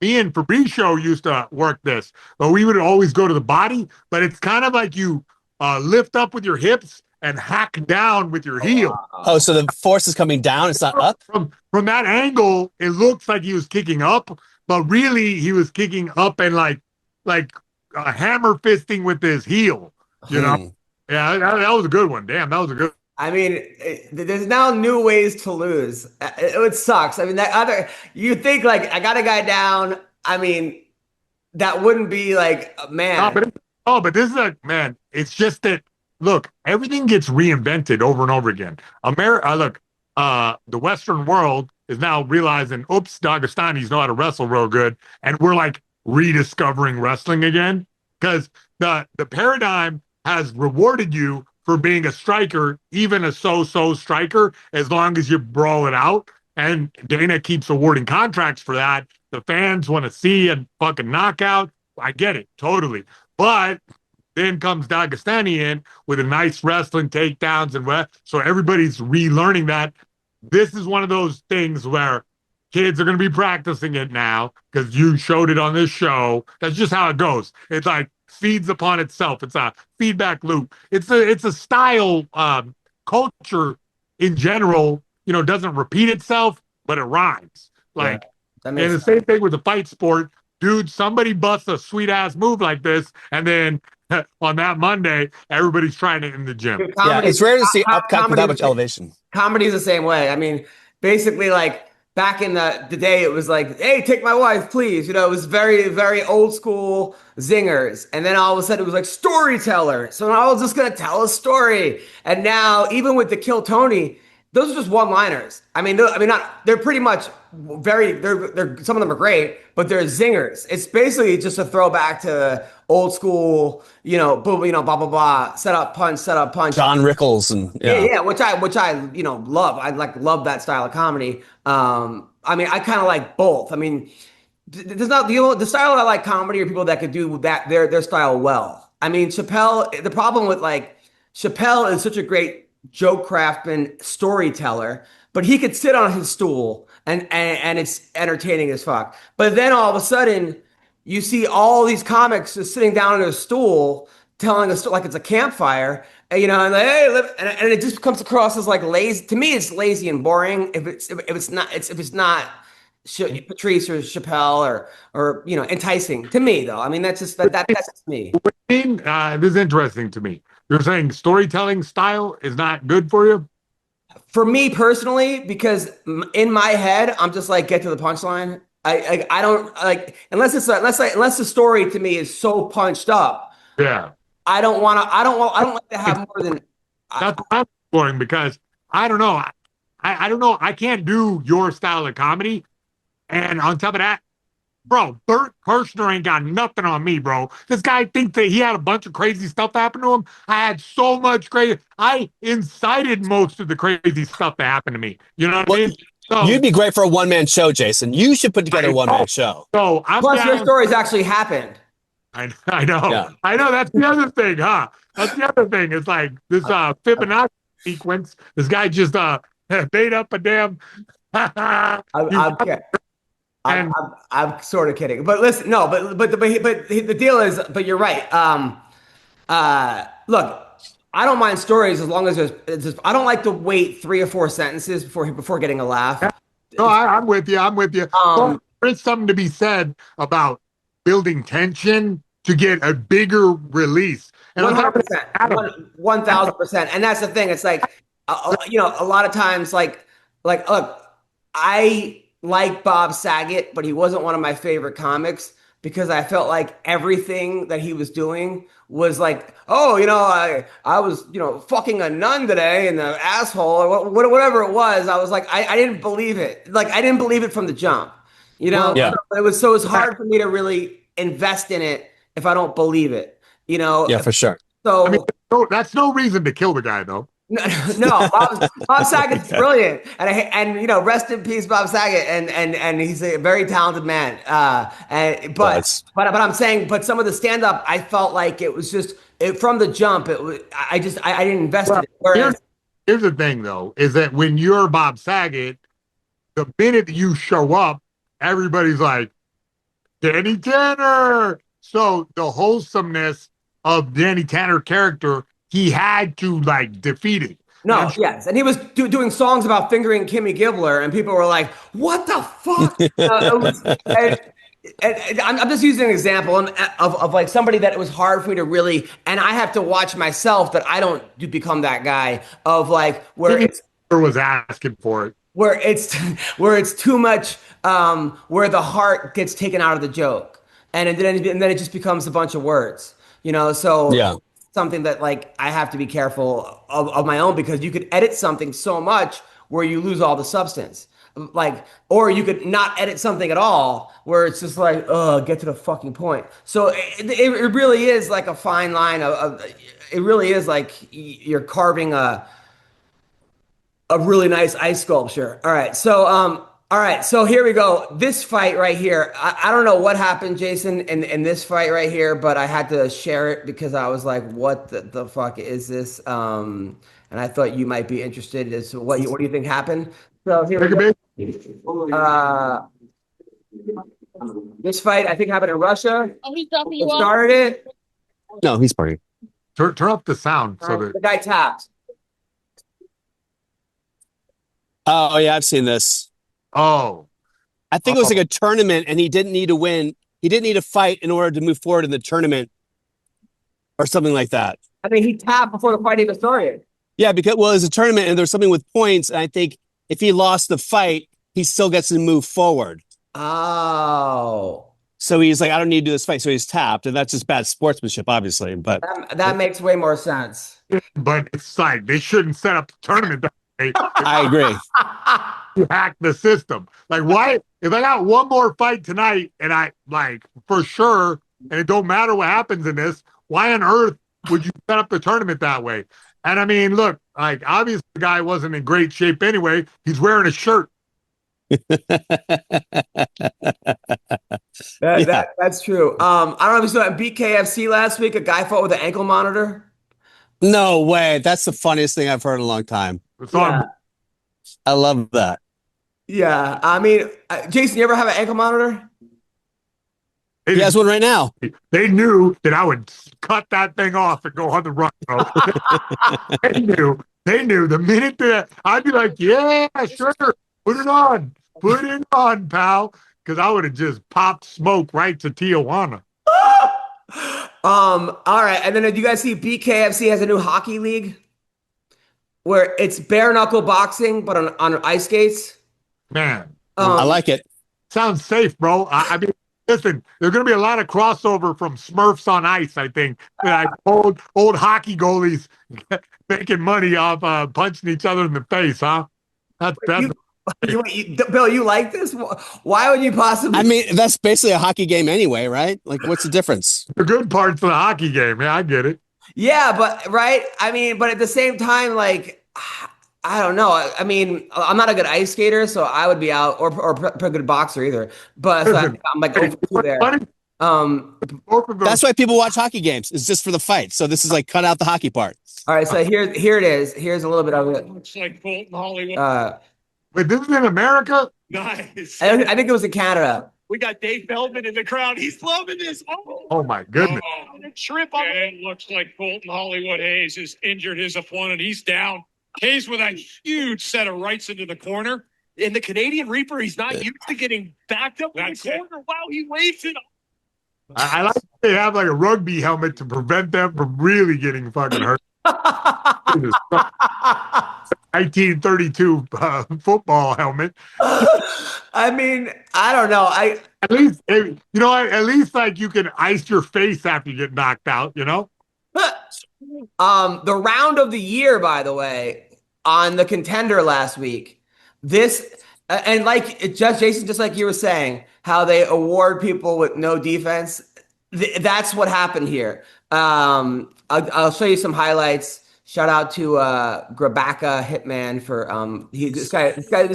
Me and Fabricio used to work this, but we would always go to the body, but it's kind of like you lift up with your hips and hack down with your heel. Oh, so the force is coming down, it's not up? From that angle, it looks like he was kicking up, but really he was kicking up and like hammer fisting with his heel, you know? Yeah, that was a good one. Damn, that was a good one. I mean, there's now new ways to lose. It sucks. I mean, you think like, I got a guy down. I mean, that wouldn't be like, man. But this is man, it's just that, look, everything gets reinvented over and over again. The Western world is now realizing, oops, Dagestanis know how to wrestle real good. And we're like rediscovering wrestling again because the paradigm has rewarded you for being a striker, even a so-so striker, as long as you brawl it out. And Dana keeps awarding contracts for that. The fans want to see a fucking knockout. I get it, totally. But then comes Dagestani in with a nice wrestling takedowns and so everybody's relearning that. This is one of those things where kids are going to be practicing it now because you showed it on this show. That's just how it goes. It's like feeds upon itself. It's a feedback loop. It's a style culture in general, doesn't repeat itself, but it rhymes. Like, and the same thing with the fight sport. Dude, somebody busts a sweet ass move like this, and then on that Monday, everybody's trying it in the gym. Yeah, it's rare to see upcut with that much elevation. Comedy's the same way. I mean, basically, like, back in the day, it was like, hey, take my wife, please. It was very, very old school zingers. And then all of a sudden it was like storyteller. So I was just going to tell a story. And now, even with the Kill Tony, those are just one-liners. I mean, they're pretty much they're some of them are great, but they're zingers. It's basically just a throwback to old school, boom, blah, blah, blah, set up, punch. John Rickles and yeah, which I love. I love that style of comedy. I mean, I kind of like both. I mean, there's not the style I like comedy are people that could do that their style well. I mean, Chappelle. The problem with Chappelle is such a great joke craftsman storyteller, but he could sit on his stool and it's entertaining as fuck. But then all of a sudden, you see all these comics just sitting down on a stool telling a story like it's a campfire, and and like, hey, and it just comes across as like lazy. To me, it's lazy and boring. If it's not Patrice or Chappelle or enticing to me though. I mean, that's just that's just me. This is interesting to me. You're saying storytelling style is not good for you? For me personally, because in my head, I'm just like, get to the punchline. I don't like unless the story to me is so punched up. Yeah. I don't like to have more than. That's what I'm exploring because I don't know. I don't know. I can't do your style of comedy. And on top of that, bro, Bert Kirshner ain't got nothing on me, bro. This guy thinks that he had a bunch of crazy stuff happen to him. I had so much crazy. I incited most of the crazy stuff that happened to me. You know what I mean? So, you'd be great for a one-man show, Jason. You should put together a one-man show. So plus, your stories actually happened. I know. Yeah. I know. That's the other thing, huh? That's the other thing. It's like this Fibonacci sequence. This guy just made up a damn. I'm sort of kidding, but listen, no, but the deal is, but you're right. Look, I don't mind stories as long as I don't like to wait 3 or 4 sentences before getting a laugh. No, I'm with you. There's something to be said about building tension to get a bigger release. And 100%, 1,000%. And that's the thing. It's like, a lot of times, like, look, I like Bob Saget, but he wasn't one of my favorite comics because I felt like everything that he was doing was like, oh, I was, fucking a nun today in the asshole or whatever it was. I was like, I didn't believe it. Like, I didn't believe it from the jump, Yeah. It was hard for me to really invest in it if I don't believe it, Yeah, for sure. So I mean, that's no reason to kill the guy, though. No, Bob Saget's brilliant, and rest in peace, Bob Saget, and he's a very talented man. But I'm saying, but some of the stand up, I felt like it was just from the jump. It was I didn't invest in it. Whereas, here's the thing, though, is that when you're Bob Saget, the minute you show up, everybody's like, Danny Tanner. So the wholesomeness of Danny Tanner character, he had to defeat it. No, yes, and he was doing songs about fingering Kimmy Gibbler, and people were like, "What the fuck?" And I'm just using an example of like somebody that it was hard for me to really, and I have to watch myself that I don't become that guy of like where Kimmy Gibbler was asking for it, where it's too much, where the heart gets taken out of the joke, and then it just becomes a bunch of words, So yeah. Something that like I have to be careful of my own because you could edit something so much where you lose all the substance. Or you could not edit something at all where it's just like, get to the fucking point. So it really is like a fine line it really is like you're carving a really nice ice sculpture. All right, so here we go. This fight right here, I don't know what happened, Jason, in this fight right here, but I had to share it because I was like, what the fuck is this? And I thought you might be interested as to what do you think happened? So here we go. This fight, I think, happened in Russia. Oh, he's dropping you Who off? started it? No, he's partying. Turn up the sound so that The guy tapped. Oh, yeah, I've seen this. Oh, I think it was like a tournament, and he didn't need to win. He didn't need to fight in order to move forward in the tournament, or something like that. I mean, he tapped before the fight even started. Yeah, because it was a tournament, and there's something with points. And I think if he lost the fight, he still gets to move forward. Oh, so he's like, I don't need to do this fight, so he's tapped, and that's just bad sportsmanship, obviously. But that makes way more sense. but it's like they shouldn't set up the tournament that way. I agree. You hack the system. Like, why? If I got one more fight tonight, and I for sure, and it don't matter what happens in this, why on earth would you set up the tournament that way? And I mean, look, obviously the guy wasn't in great shape anyway. He's wearing a shirt. That's true. I don't know if you saw at BKFC last week. A guy fought with an ankle monitor. No way. That's the funniest thing I've heard in a long time. I love that. Yeah. I mean, Jason, you ever have an ankle monitor? He has one right now. They knew that I would cut that thing off and go on the run. They knew the minute that I'd be like, yeah, sure. Put it on, pal. Because I would have just popped smoke right to Tijuana. All right. And then did you guys see BKFC has a new hockey league where it's bare knuckle boxing, but on ice skates? Man. I like it. Sounds safe, bro. I mean, listen, there's going to be a lot of crossover from Smurfs on Ice, I think. Old hockey goalies making money off punching each other in the face, huh? That's Bill, you like this? Why would you possibly? I mean, that's basically a hockey game anyway, right? Like, what's the difference? The good parts of the hockey game. Yeah, I get it. Yeah, but right. I mean, but at the same time, like, I don't know. I mean, I'm not a good ice skater, so I would be out, or a good boxer either. But so I'm like, there. Both of those. That's why people watch hockey games. It's just for the fight. So this is like cut out the hockey part. All right, so here it is. Here's a little bit of it. Looks like Fulton Hollywood. Wait, this is in America? Nice. I think it was in Canada. We got Dave Feldman in the crowd. He's loving this. Oh my goodness. The trip on it looks like Fulton Hollywood Hayes has injured his opponent. He's down. Hayes with a huge set of rights into the corner. In the Canadian Reaper, he's not used to getting backed up in the corner. Wow, he waits it. I like that they have like a rugby helmet to prevent them from really getting fucking hurt. 1932 football helmet. I mean, I don't know. At least, you know, at least like you can ice your face after you get knocked out, you know? The round of the year, by the way, on the Contender last week, this and like Jason, just like you were saying, how they award people with no defense. That's what happened here. I'll show you some highlights. Shout out to Grabaka Hitman for this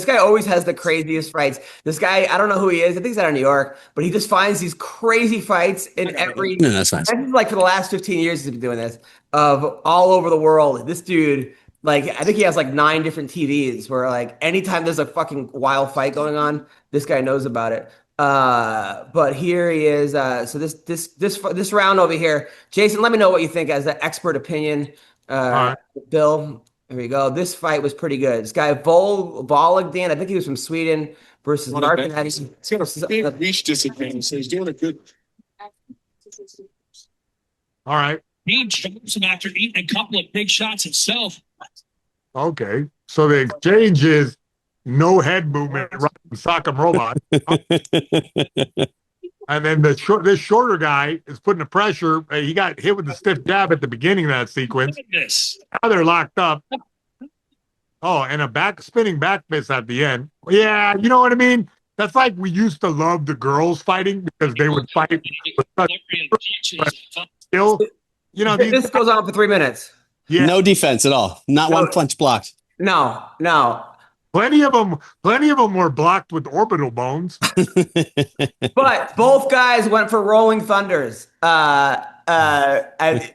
guy always has the craziest fights. This guy, I don't know who he is. I think he's out of New York, but he just finds these crazy fights in every. No, that's fine. This is like for the last 15 years he's been doing this of all over the world. This dude, like, I think he has like 9 different TVs where like anytime there's a fucking wild fight going on, this guy knows about it. But here he is. So this round over here, Jason, let me know what you think as the expert opinion. Right. Bill, there we go. This fight was pretty good. This guy Volagdan, I think he was from Sweden versus Martin. He's got a big reach disadvantage, so he's doing a good. All right. Dean Johnson after eating a couple of big shots himself. Okay. So the exchange is no head movement, sock'em robot. And then this shorter guy is putting the pressure. He got hit with the stiff jab at the beginning of that sequence. Now they're locked up. Oh, and a spinning back fist at the end. Yeah, you know what I mean? That's like we used to love the girls fighting because they would fight with such skill. You know, This goes on for 3 minutes. Yeah. No defense at all. Not one punch blocked. No. Plenty of them were blocked with orbital bones. But both guys went for rolling thunders.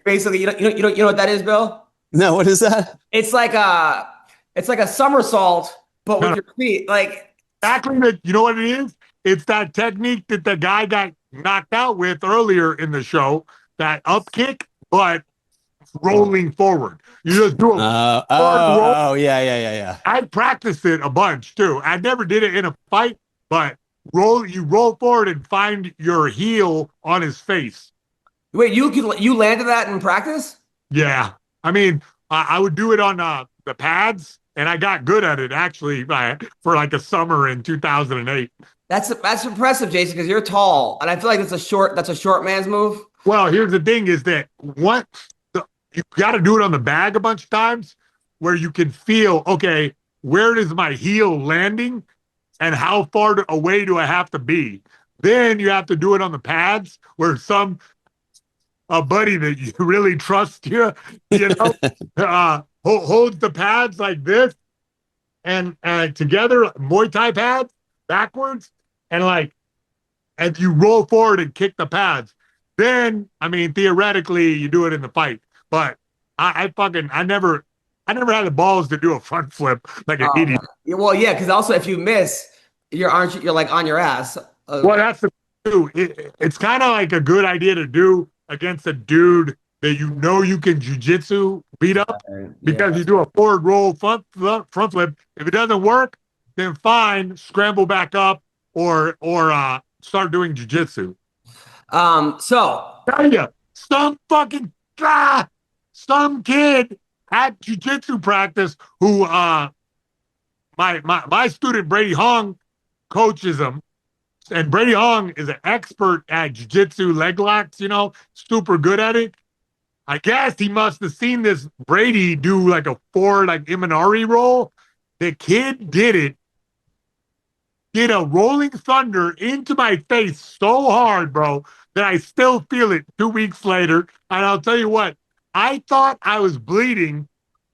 Basically, you know what that is, Bill? No, what is that? It's like a somersault, but with your feet. Like Exactly. You know what it is? It's that technique that the guy got knocked out with earlier in the show. That up kick, but rolling forward. You just do a roll. Yeah. I practiced it a bunch too. I never did it in a fight, but you roll forward and find your heel on his face. wait, you landed that in practice? Yeah. I mean, I would do it on the pads, and I got good at it actually for like a summer in 2008. That's impressive, Jason, because you're tall, and I feel like that's a short man's move. Well, here's the thing: is that you got to do it on the bag a bunch of times, where you can feel, okay, where is my heel landing, and how far away do I have to be? Then you have to do it on the pads, where a buddy that you really trust you know, holds the pads like this, and together, Muay Thai pads backwards, and you roll forward and kick the pads. Then, I mean, theoretically, you do it in the fight. But I never had the balls to do a front flip like an idiot. Well, yeah, because also if you miss, you're like on your ass. Well, that's the thing. It's kind of like a good idea to do against a dude that you know you can jiu-jitsu beat up, because you do a forward roll front flip. If it doesn't work, then fine, scramble back up or start doing jiu-jitsu. So Tell you, some kid at jiu-jitsu practice who my student Brady Hong coaches him, and Brady Hong is an expert at jiu-jitsu leg locks, you know, super good at it. I guess he must have seen this Brady do like a forward Imanari roll. The kid did a rolling thunder into my face so hard, bro, that I still feel it 2 weeks later. And I'll tell you what, I thought I was bleeding.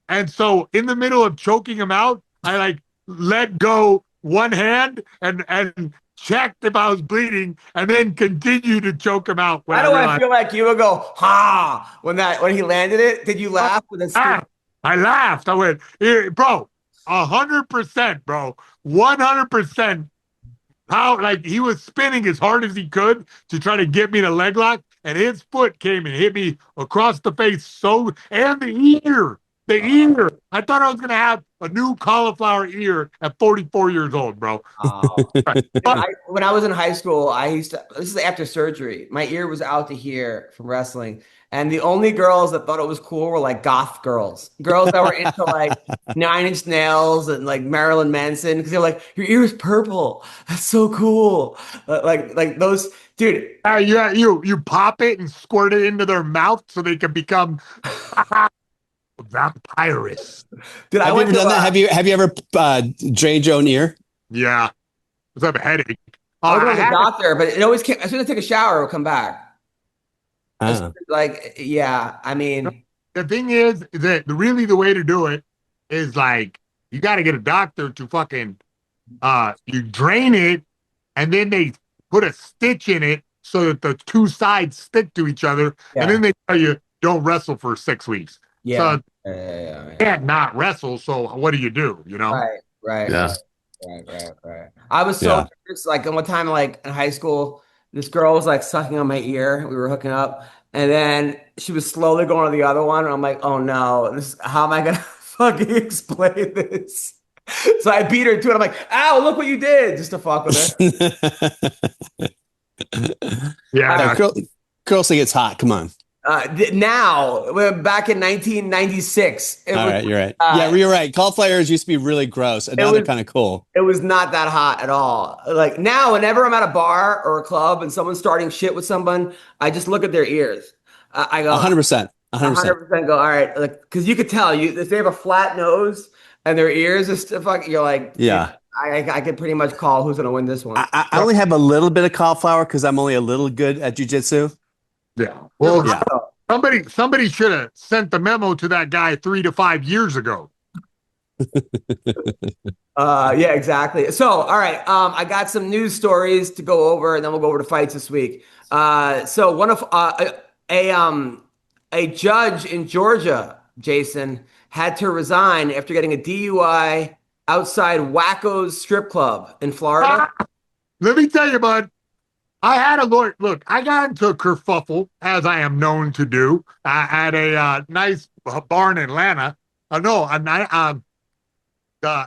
And so in the middle of choking him out, I let go one hand and checked if I was bleeding, and then continued to choke him out. Why do I feel like you would go, ha, when he landed it? Did you laugh? I laughed. I went, bro, 100%, bro. 100%. How, like, he was spinning as hard as he could to try to get me to leg lock, and his foot came and hit me across the face and the ear. The ear. I thought I was going to have a new cauliflower ear at 44 years old, bro. When I was in high school, this is after surgery. My ear was out to here from wrestling. And the only girls that thought it was cool were like goth girls that were into like 9 Inch Nails and like Marilyn Manson. Because they're like, your ear is purple. That's so cool. Like those, dude. You pop it and squirt it into their mouth so they can become vampires. Dude, have you ever done that? Have you ever drained your own ear? Yeah. I have a headache. I was going to the doctor, but it always came as soon as I take a shower, it would come back. Like, yeah, I mean, the thing is that really the way to do it is like you got to get a doctor to fucking you drain it, and then they put a stitch in it so that the two sides stick to each other, and then they tell you don't wrestle for 6 weeks. Yeah, so you can't not wrestle. So what do? You know? Right. Yeah. Right. I was so curious, like one time, like in high school, this girl was like sucking on my ear. We were hooking up, and then she was slowly going to the other one. And I'm like, oh no, how am I gonna fucking explain this? So I beat her to it. I'm like, ow, look what you did, just to fuck with her. Yeah, girls think it's hot. Come on. Now, back in 1996. All right, you're right. Yeah, you're right. Cauliflowers used to be really gross, and now they're kind of cool. It was not that hot at all. Like now, whenever I'm at a bar or a club and someone's starting shit with someone, I just look at their ears. I go 100%. 100% go, all right, like because you could tell if they have a flat nose and their ears are still fucking. You're like, yeah. I could pretty much call who's gonna win this one. I only have a little bit of cauliflower because I'm only a little good at jiu-jitsu. Yeah. Well, somebody should have sent the memo to that guy 3 to 5 years ago. Yeah, exactly. So, all right. I got some news stories to go over, and then we'll go over to fights this week. So one of a judge in Georgia, Jason, had to resign after getting a DUI outside Wacko's strip club in Florida. Let me tell you, bud. I had a lawyer. Look, I got into a kerfuffle, as I am known to do, at a nice bar in Atlanta. The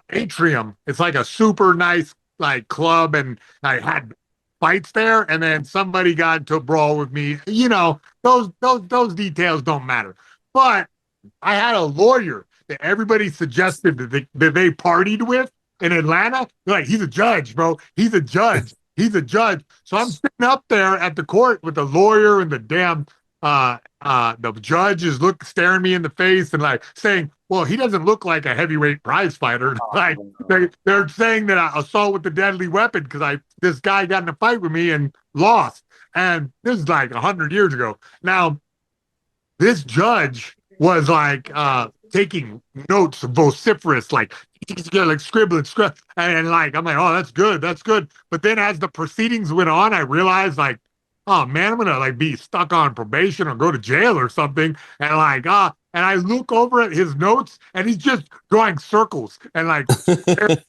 Atrium. It's like a super nice like club, and I had fights there. And then somebody got into a brawl with me. You know, those details don't matter. But I had a lawyer that everybody suggested that they partied with in Atlanta. They're like, he's a judge, bro. He's a judge. He's a judge. So I'm sitting up there at the court with the lawyer and the damn the judge is staring me in the face and like saying, well, he doesn't look like a heavyweight prize fighter. Like they're saying that I assault with a deadly weapon because this guy got in a fight with me and lost. And this is like 100 years ago. Now, this judge was like taking notes vociferous, like scribbling, and like I'm like, oh, that's good. But then as the proceedings went on, I realized like, oh man, I'm gonna like be stuck on probation or go to jail or something. And like, and I look over at his notes, and he's just drawing circles and like,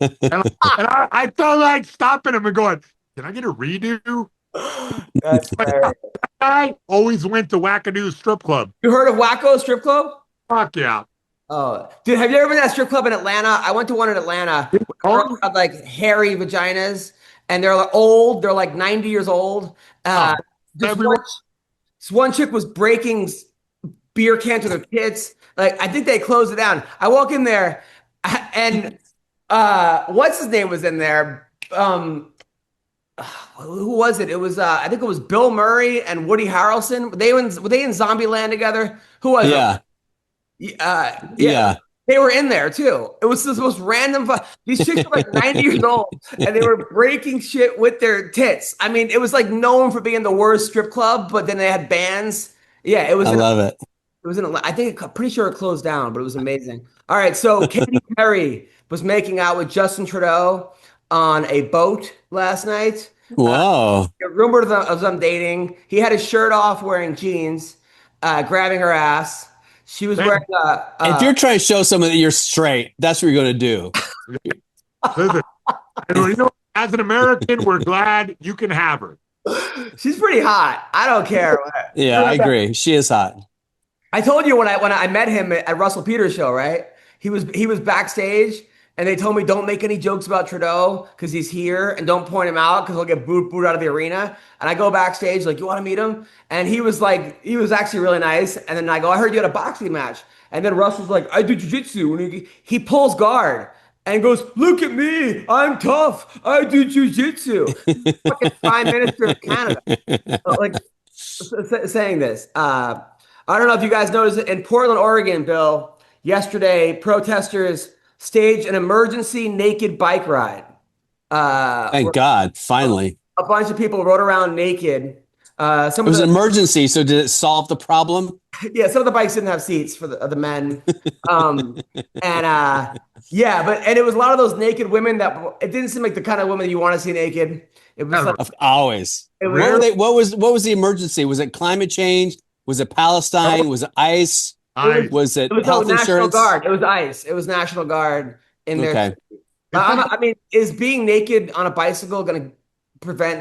I felt like stopping him and going, can I get a redo? That's fair. I always went to Wackadoo's strip club. You heard of Wacko Strip Club? Fuck yeah. Oh, dude, have you ever been to that strip club in Atlanta? I went to one in Atlanta. Girls have like hairy vaginas, and they're like old. They're like 90 years old. One chick was breaking beer cans with her tits. Like, I think they closed it down. I walk in there, and what's his name was in there? Who was it? It was I think it was Bill Murray and Woody Harrelson. Were they in Zombieland together? Who was it? Yeah. They were in there too. It was the most random. These chicks were like 90 years old, and they were breaking shit with their tits. I mean, it was like known for being the worst strip club, but then they had bands. Yeah, it was. I love it. It was in. I think pretty sure it closed down, but it was amazing. All right, so Katy Perry was making out with Justin Trudeau on a boat last night. Whoa. Rumored of them dating. He had his shirt off, wearing jeans, grabbing her ass. She was wearing if you're trying to show someone that you're straight, that's what you're going to do. Listen, you know, as an American, we're glad you can have her. She's pretty hot. I don't care. Yeah, I agree. She is hot. I told you when I met him at Russell Peters' show, right? He was backstage, and they told me don't make any jokes about Trudeau because he's here, and don't point him out because he'll get booed out of the arena. And I go backstage like, you want to meet him? And he was actually really nice. And then I go, I heard you had a boxing match. And then Russell's like, I do jiu-jitsu. And he pulls guard and goes, look at me, I'm tough. I do jiu-jitsu. Fucking Prime Minister of Canada, like saying this. I don't know if you guys noticed it in Portland, Oregon, Bill. Yesterday, protesters staged an emergency naked bike ride. Thank God, finally. A bunch of people rode around naked. It was an emergency, so did it solve the problem? Yeah, some of the bikes didn't have seats for the men. And it was a lot of those naked women that it didn't seem like the kind of women you want to see naked. It was like, always. What was the emergency? Was it climate change? Was it Palestine? Was it ICE? Was it health National insurance? Guard. It was ICE. It was National Guard in there. Okay. I mean, is being naked on a bicycle going to prevent?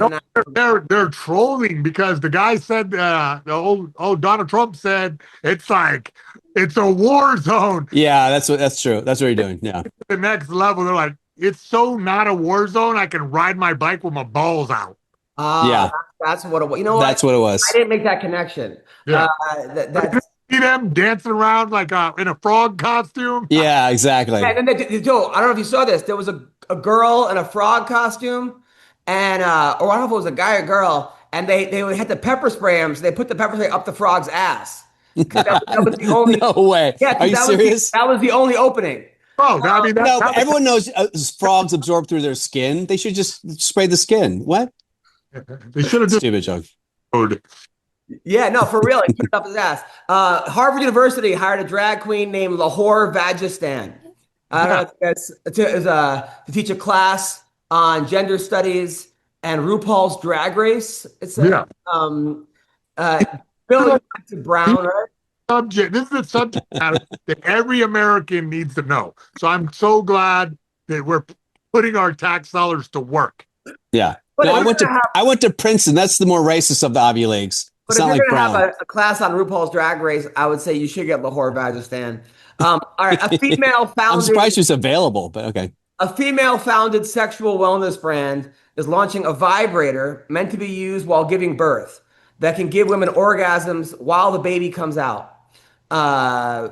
They're trolling because the guy said, Donald Trump said it's like it's a war zone. Yeah, that's true. That's what you're doing. Yeah. The next level, they're like, it's so not a war zone. I can ride my bike with my balls out. Yeah, that's what it was. You know what? That's what it was. I didn't make that connection. Yeah. See them dancing around like in a frog costume. Yeah, exactly. Yeah, and then I don't know if you saw this. There was a girl in a frog costume, and or I don't know if it was a guy or girl, and they had to pepper spray him, so they put the pepper spray up the frog's ass. That was the only. No way. Yeah, are you serious? That was the only opening. Oh, I mean, but everyone knows frogs absorb through their skin. They should just spray the skin. What? They should have just stupid joke. Yeah, no, for real. He put it up his ass. Harvard University hired a drag queen named Lahore Vajistan. I don't know if to teach a class on gender studies and RuPaul's Drag Race. It's Bill Brown, right? Subject. This is a subject matter that every American needs to know. So I'm so glad that we're putting our tax dollars to work. Yeah. No, I went to Princeton. That's the more racist of the Ivy Leagues. But if you're going to have a class on RuPaul's Drag Race, I would say you should get Lahore Vajistan. All right, a female founded. I'm surprised she's available, but okay. A female-founded sexual wellness brand is launching a vibrator meant to be used while giving birth that can give women orgasms while the baby comes out. My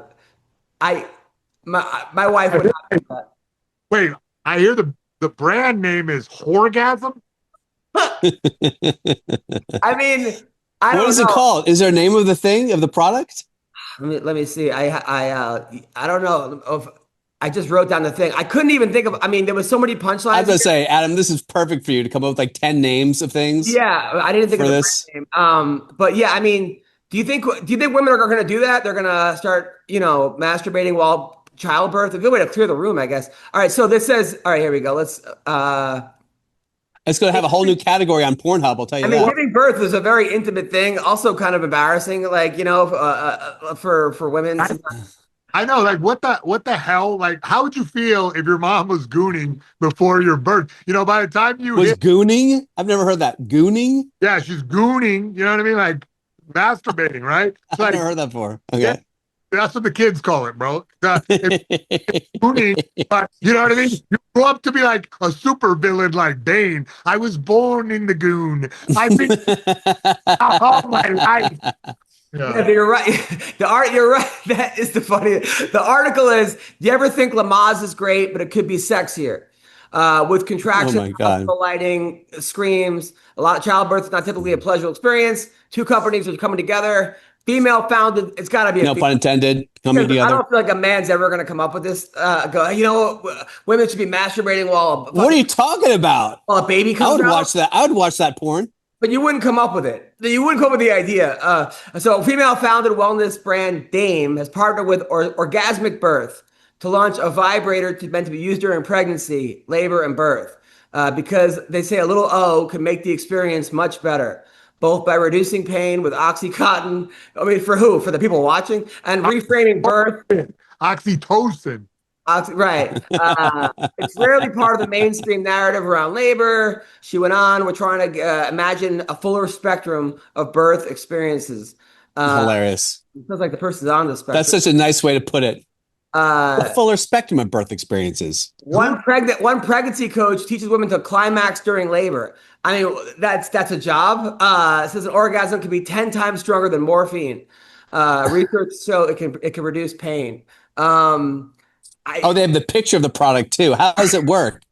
wife would not do that. Wait, I hear the brand name is Horgasm. I mean, I don't know. What is it called? Is there a name of the thing, of the product? Let me see. I don't know if I just wrote down the thing. I couldn't even think of. I mean, there was so many punchlines. I was gonna say, Adam, this is perfect for you to come up with like 10 names of things. Yeah, I didn't think of this name. But yeah, I mean, do you think women are going to do that? They're going to start, masturbating while childbirth? A good way to clear the room, I guess. All right, so this says, all right, here we go. It's going to have a whole new category on Pornhub, I'll tell you that. I mean, giving birth is a very intimate thing, also kind of embarrassing, like, for women. I know, like, what the hell? Like, how would you feel if your mom was gooning before your birth? By the time you gooning? I've never heard that. Gooning? Yeah, she's gooning, you know what I mean? Like, masturbating, right? I've never heard that before. Okay. Yeah, that's what the kids call it, bro. Gooning, but you know what I mean? You grow up to be like a super villain like Bane. I was born in the goon. I've been all my life. Yeah, you're right. You're right. That is the funny. The article is, do you ever think Lamaze is great, but it could be sexier? With contractions, lighting, screams, a lot of childbirth is not typically a pleasurable experience. Two companies are coming together. Female founded. It's got to be. No pun intended. Coming together. I don't feel like a man's ever going to come up with this. Women should be masturbating while. What are you talking about? While a baby comes out. Watch that. I would watch that porn. But you wouldn't come up with it. You wouldn't come up with the idea. So female-founded wellness brand Dame has partnered with Orgasmic Birth to launch a vibrator meant to be used during pregnancy, labor, and birth. because they say a little O can make the experience much better, both by reducing pain with Oxycontin. I mean, for who? For the people watching, and reframing birth. Oxytocin. Right. It's rarely part of the mainstream narrative around labor. She went on, we're trying to imagine a fuller spectrum of birth experiences. Hilarious. It feels like the person's on the spectrum. That's such a nice way to put it. A fuller spectrum of birth experiences. One pregnancy coach teaches women to climax during labor. I mean, that's a job. It says an orgasm can be 10 times stronger than morphine. Research show it can reduce pain. They have the picture of the product too. How does it work?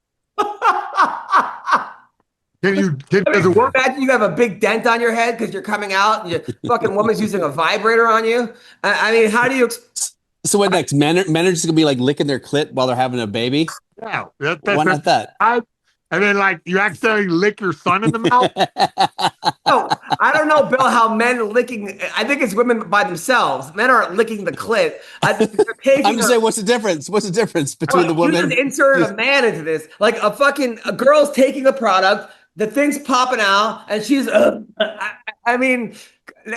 Does it work? Imagine you have a big dent on your head because you're coming out and your fucking woman's using a vibrator on you. I mean, how do you? So what next? Men are just gonna be like licking their clit while they're having a baby? Yeah, why not that? And then, like, you accidentally lick your son in the mouth. No, I don't know, Bill, how men licking. I think it's women by themselves. Men aren't licking the clit. I'm just saying, what's the difference? What's the difference between the woman? You just inserted a man into this. Like a girl's taking a product, the thing's popping out, and she's. I mean,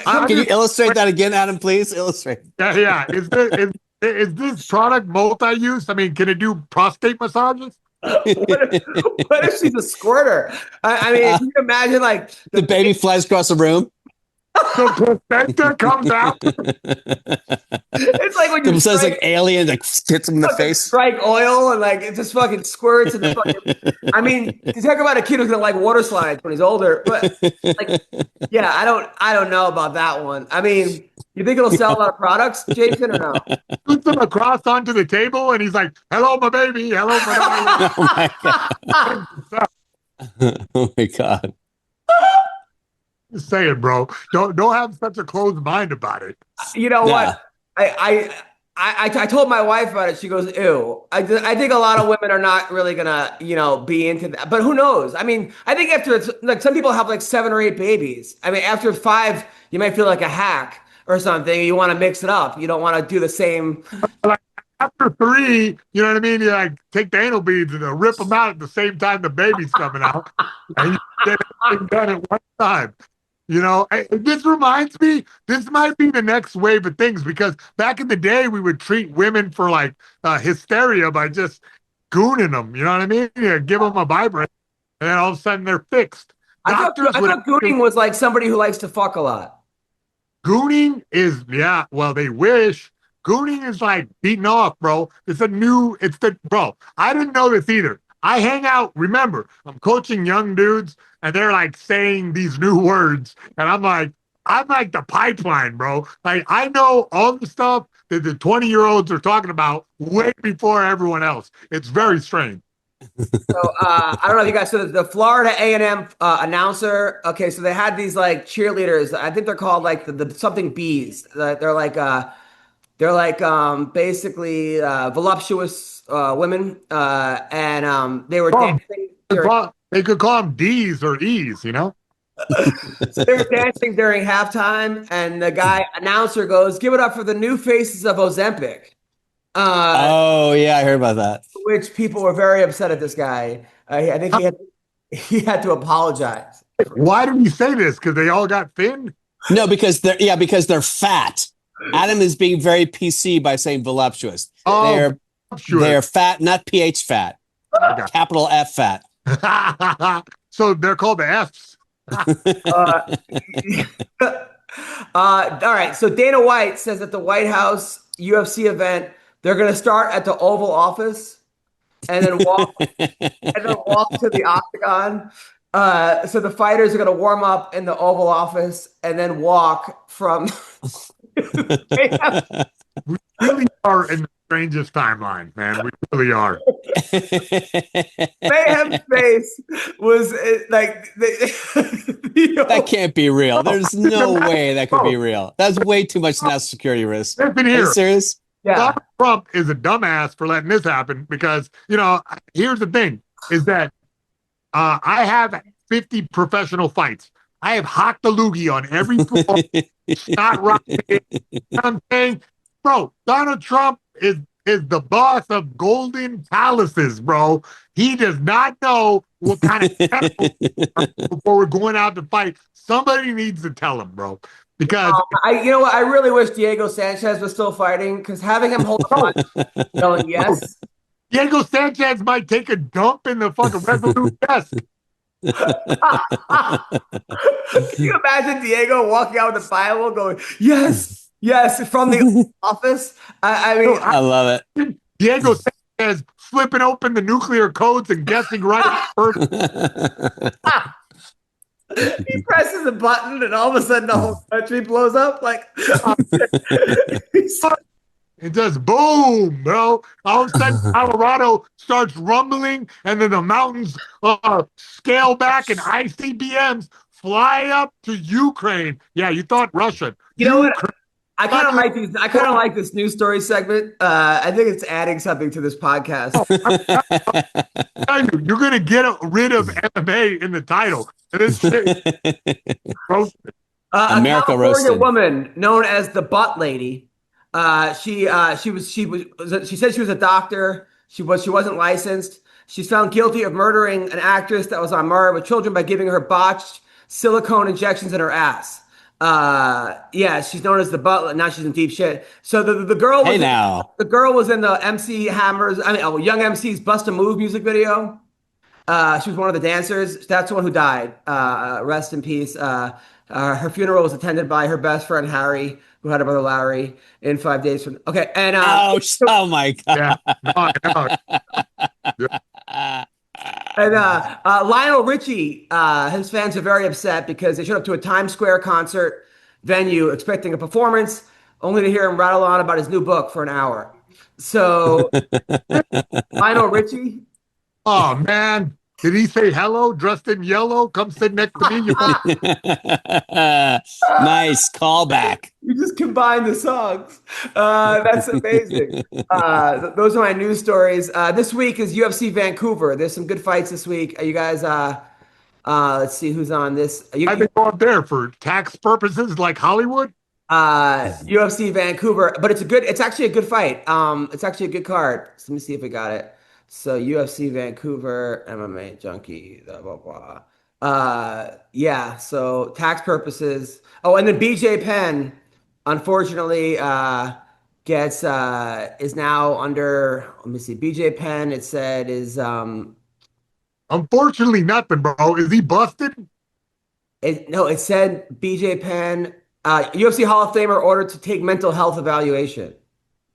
can you illustrate that again, Adam? Please illustrate. Yeah. Is this product multi-use? I mean, can it do prostate massages? What if she's a squirter? I mean, can you imagine like the baby flies across the room? The placenta comes out. It's like when you says like alien, like hits him in the face. Strike oil and like it just fucking squirts and I mean, you talk about a kid who's gonna like water slides when he's older, but like, yeah, I don't know about that one. I mean, you think it'll sell a lot of products, Jason, or no? Puts him across onto the table and he's like, "Hello, my baby. Hello, my darling." Oh my god. Just say it, bro. Don't have such a closed mind about it. You know what? I told my wife about it. She goes, "Ew." I think a lot of women are not really gonna, be into that. But who knows? I mean, I think after it's like some people have like 7 or 8 babies. I mean, after 5, you might feel like a hack or something. You want to mix it up. You don't want to do the same. Like after 3, you know what I mean? You like take the anal beads and rip them out at the same time the baby's coming out, and you get everything done at one time. This reminds me, this might be the next wave of things, because back in the day, we would treat women for like hysteria by just gooning them. You know what I mean? Give them a vibrator, and then all of a sudden they're fixed. I thought gooning was like somebody who likes to fuck a lot. Gooning is, they wish. Gooning is like beating off, bro. Bro, I didn't know this either. I hang out, remember, I'm coaching young dudes, and they're like saying these new words, and I'm like the pipeline, bro. Like, I know all the stuff that the 20-year-olds are talking about way before everyone else. It's very strange. So I don't know if you guys saw the Florida A&M announcer. Okay, so they had these like cheerleaders. I think they're called like the something bees. They're like basically voluptuous women, and they were dancing. They could call them D's or E's, So they were dancing during halftime, and the guy announcer goes, "Give it up for the new faces of Ozempic." Oh yeah, I heard about that. Which people were very upset at this guy. I think he had to apologize. Why did he say this? Because they all got thin? No, because they're fat. Adam is being very PC by saying voluptuous. Oh, they're fat, not pH fat. Capital F fat. So they're called the Fs. All right. So Dana White says at the White House UFC event, they're going to start at the Oval Office and then walk to the octagon. So the fighters are going to warm up in the Oval Office and then walk from. We really are in the strangest timeline, man. We really are. Mayhem's face was like that can't be real. There's no way that could be real. That's way too much national security risk. Are you serious? Yeah. Donald Trump is a dumbass for letting this happen, because here's the thing: is that I have 50 professional fights. I have hocked the loogie on every floor. Not right. I'm saying, bro, Donald Trump is is the boss of Golden Palaces, bro. He does not know what kind of before we're going out to fight. Somebody needs to tell him, bro. Because you know what? I really wish Diego Sanchez was still fighting because having him hold on, going yes. Diego Sanchez might take a dump in the fucking Resolute desk. Can you imagine Diego walking out with the Bible going, yes, yes, from the office? I mean, I love it. Diego Sanchez flipping open the nuclear codes and guessing right first. He presses a button and all of a sudden the whole country blows up. Like, it does boom, bro. All of a sudden, Colorado starts rumbling, and then the mountains scale back, and ICBMs fly up to Ukraine. Yeah, you thought Russia. You know what? I kind of like these. I kind of like this news story segment. I think it's adding something to this podcast. You're gonna get rid of MMA in the title. This shit. America a California roasted. woman known as the Butt Lady. She said she was a doctor. She wasn't licensed. She's found guilty of murdering an actress that was on Married with Children by giving her botched silicone injections in her ass. Yeah, she's known as the Butler. Now she's in deep shit. So the girl was the girl was in the MC Hammers. Young MC's Bust a Move music video. She was one of the dancers. That's the one who died. Rest in peace. Her funeral was attended by her best friend Harry, who had a brother Larry. In 5 days from and oh my god. Yeah. And Lionel Richie, his fans are very upset because they showed up to a Times Square concert venue expecting a performance, only to hear him rattle on about his new book for an hour. So, Lionel Richie. Oh man, did he say hello? Dressed in yellow, come sit next to me. Nice callback. You just combine the songs. That's amazing. Those are my news stories. This week is UFC Vancouver. There's some good fights this week. You guys, let's see who's on this. I've been going there for tax purposes, like Hollywood. UFC Vancouver, but it's actually a good fight. It's actually a good card. So let me see if we got it. So UFC Vancouver, MMA Junkie, blah, blah, blah. Yeah, so tax purposes. Oh, and then BJ Penn, unfortunately, is now under, let me see, BJ Penn, it said is... Unfortunately nothing, bro. Is he busted? It said BJ Penn, UFC Hall of Famer ordered to take mental health evaluation.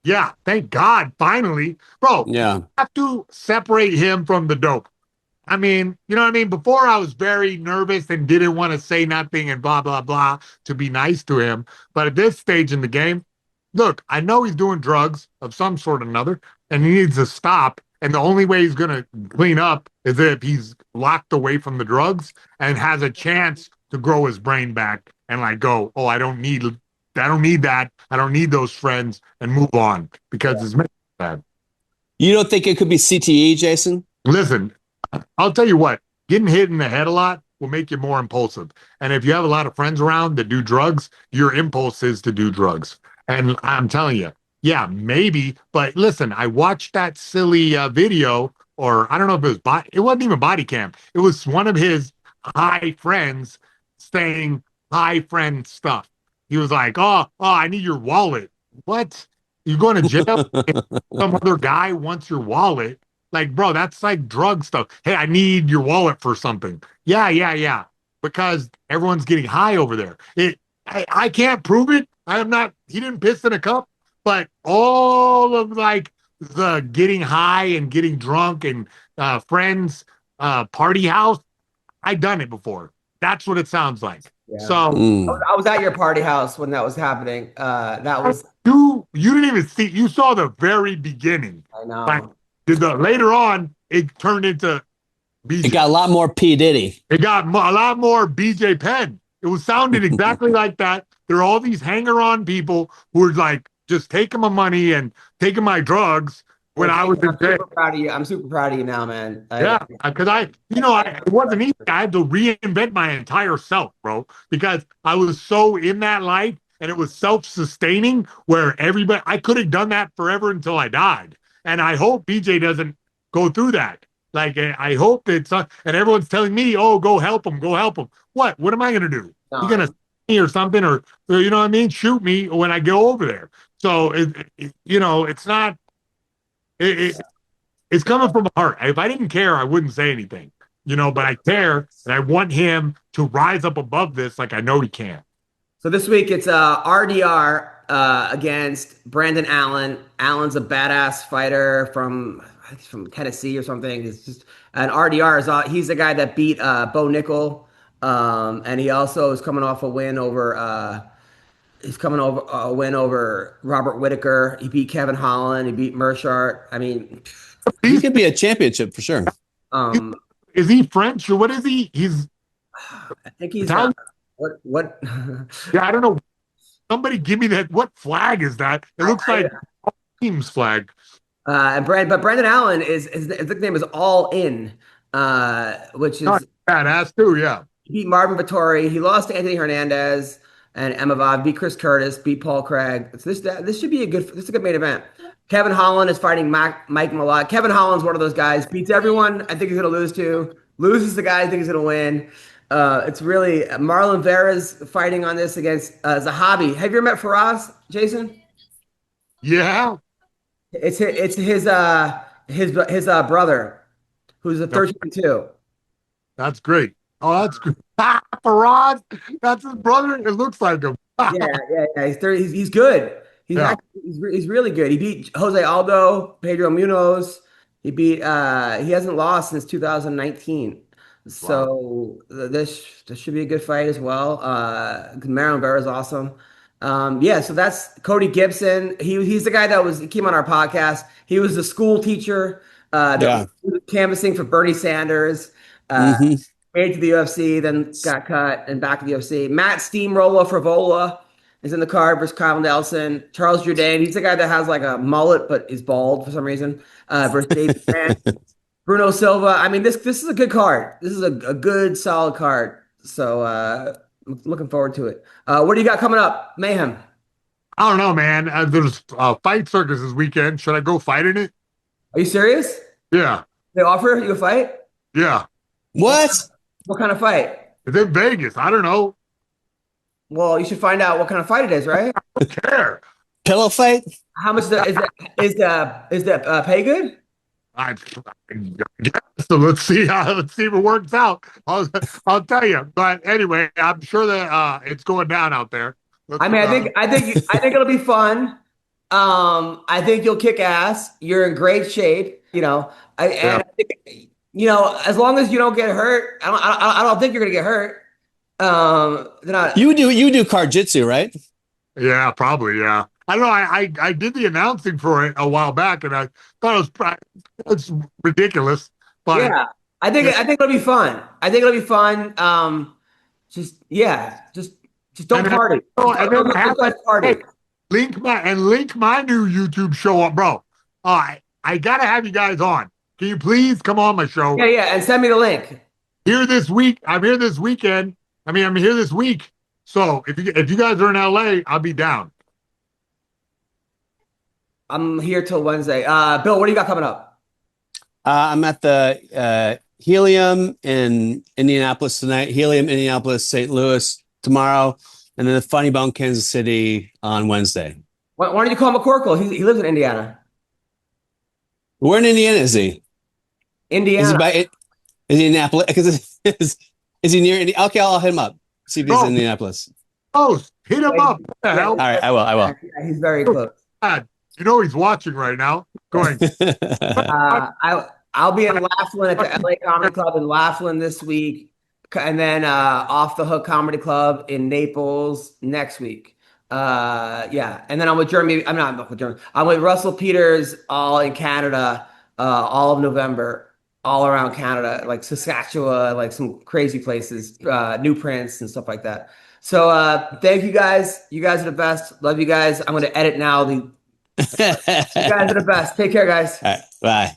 Yeah, thank God, finally. Bro, yeah. You have to separate him from the dope. I mean, you know what I mean? Before I was very nervous and didn't want to say nothing and blah, blah, blah to be nice to him. But at this stage in the game, look, I know he's doing drugs of some sort or another, and he needs to stop. And the only way he's going to clean up is if he's locked away from the drugs and has a chance to grow his brain back and like go, oh, I don't need that. I don't need those friends and move on because it's bad. You don't think it could be CTE, Jason? Listen, I'll tell you what, getting hit in the head a lot will make you more impulsive. And if you have a lot of friends around that do drugs, your impulse is to do drugs. And I'm telling you, yeah, maybe. But listen, I watched that silly video, or I don't know if it was it wasn't even body cam. It was one of his high friends saying high friend stuff. He was like, oh, I need your wallet. What? You're going to jail? Some other guy wants your wallet. Like, bro, that's like drug stuff. Hey, I need your wallet for something. Yeah. Because everyone's getting high over there. I can't prove it. He didn't piss in a cup. But all of like the getting high and getting drunk and friends party house, I've done it before. That's what it sounds like. Yeah. So I was at your party house when that was happening. That was you didn't even see. You saw the very beginning. I know. Like, later on, it turned into BJ. It got a lot more P Diddy. It got a lot more BJ Penn. It was sounded exactly like that. There are all these hanger-on people who are like just taking my money and taking my drugs. When I was in jail. I'm super proud of you now, man. Because it wasn't easy. I had to reinvent my entire self, bro, because I was so in that life and it was self-sustaining where everybody, I could have done that forever until I died. And I hope BJ doesn't go through that. Like, I hope it's not, and everyone's telling me, oh, go help him, go help him. What am I going to do? You going to me or something, or you know what I mean? Shoot me when I go over there. So, it's not, it's coming from the heart. If I didn't care, I wouldn't say anything, but I care, and I want him to rise up above this like I know he can. So this week it's RDR against Brandon Allen. Allen's a badass fighter from Tennessee or something. It's just and RDR is he's the guy that beat Bo Nickel, and he also is coming off a win over Robert Whitaker. He beat Kevin Holland. He beat Mershart. I mean, he could be a championship for sure. Is he French or what is he? I think he's what? Yeah, I don't know. Somebody give me that. What flag is that? It looks like team's flag. But Brandon Allen his nickname is All In, which is badass too. Yeah, he beat Marvin Vittori. He lost to Anthony Hernandez and Emavav. Beat Chris Curtis. Beat Paul Craig. So this should be a good main event. Kevin Holland is fighting Mike Malott. Kevin Holland's one of those guys. Beats everyone I think he's going to lose to. Loses the guy I think he's going to win. It's really Marlon Vera's fighting on this against Zahabi. Have you ever met Faraz, Jason? Yeah. It's his brother, who's a 13-2. That's great. Oh, that's good. Faraz, that's his brother. It looks like him. Yeah. He's good. He's really good. He beat Jose Aldo, Pedro Munoz. He hasn't lost since 2019. So this should be a good fight as well. Marlon Vera is awesome. So that's Cody Gibson. He's the guy he came on our podcast. He was the school teacher that was canvassing for Bernie Sanders. Made to the UFC, then got cut and back to the UFC. Matt Steamroller Frivola is in the card versus Kyle Nelson. Charles Jourdain, he's the guy that has like a mullet but is bald for some reason. Versus David Grant. Bruno Silva. I mean, this is a good card. This is a good, solid card. So I'm looking forward to it. What do you got coming up, Mayhem? I don't know, man. There's Fight Circus this weekend. Should I go fight in it? Are you serious? Yeah. They offer you a fight? Yeah. What? What kind of fight? It's in Vegas. I don't know. Well, you should find out what kind of fight it is, right? I don't care. Pillow fight? How much is the pay good? I guess so. Let's see if it works out. I'll tell you. But anyway, I'm sure that it's going down out there. I think it'll be fun. I think you'll kick ass. You're in great shape. I think, as long as you don't get hurt, I don't think you're gonna get hurt. You do card-jitsu, right? Yeah, probably. Yeah. I don't know. I did the announcing for it a while back, and I thought it's ridiculous. But yeah, I think it'll be fun. Just don't party. Don't party. Link my new YouTube show up, bro. I gotta have you guys on. Can you please come on my show? Yeah, and send me the link. I'm here this weekend. I'm here this week. So if you guys are in LA, I'll be down. I'm here till Wednesday. Bill, what do you got coming up? I'm at the Helium in Indianapolis tonight. Helium, Indianapolis, St. Louis tomorrow, and then the Funny Bone, Kansas City on Wednesday. Why don't you call McCorkle? He lives in Indiana. Where in Indiana is he? Indiana. Is he Indianapolis? Because is he near Indiana? Okay, I'll hit him up. See if he's in Indianapolis. Oh, hit him up. What the hell? All right, I will. He's very close. He's watching right now. Going. I'll be in Laughlin at the LA Comedy Club in Laughlin this week, and then Off the Hook Comedy Club in Naples next week. And then I'm with Jeremy. I'm not with Jeremy. I'm with Russell Peters all in Canada, all of November, all around Canada, like Saskatchewan, like some crazy places, New Prince and stuff like that. So thank you guys. You guys are the best. Love you guys. I'm going to edit now. You guys are the best. Take care, guys. All right, bye.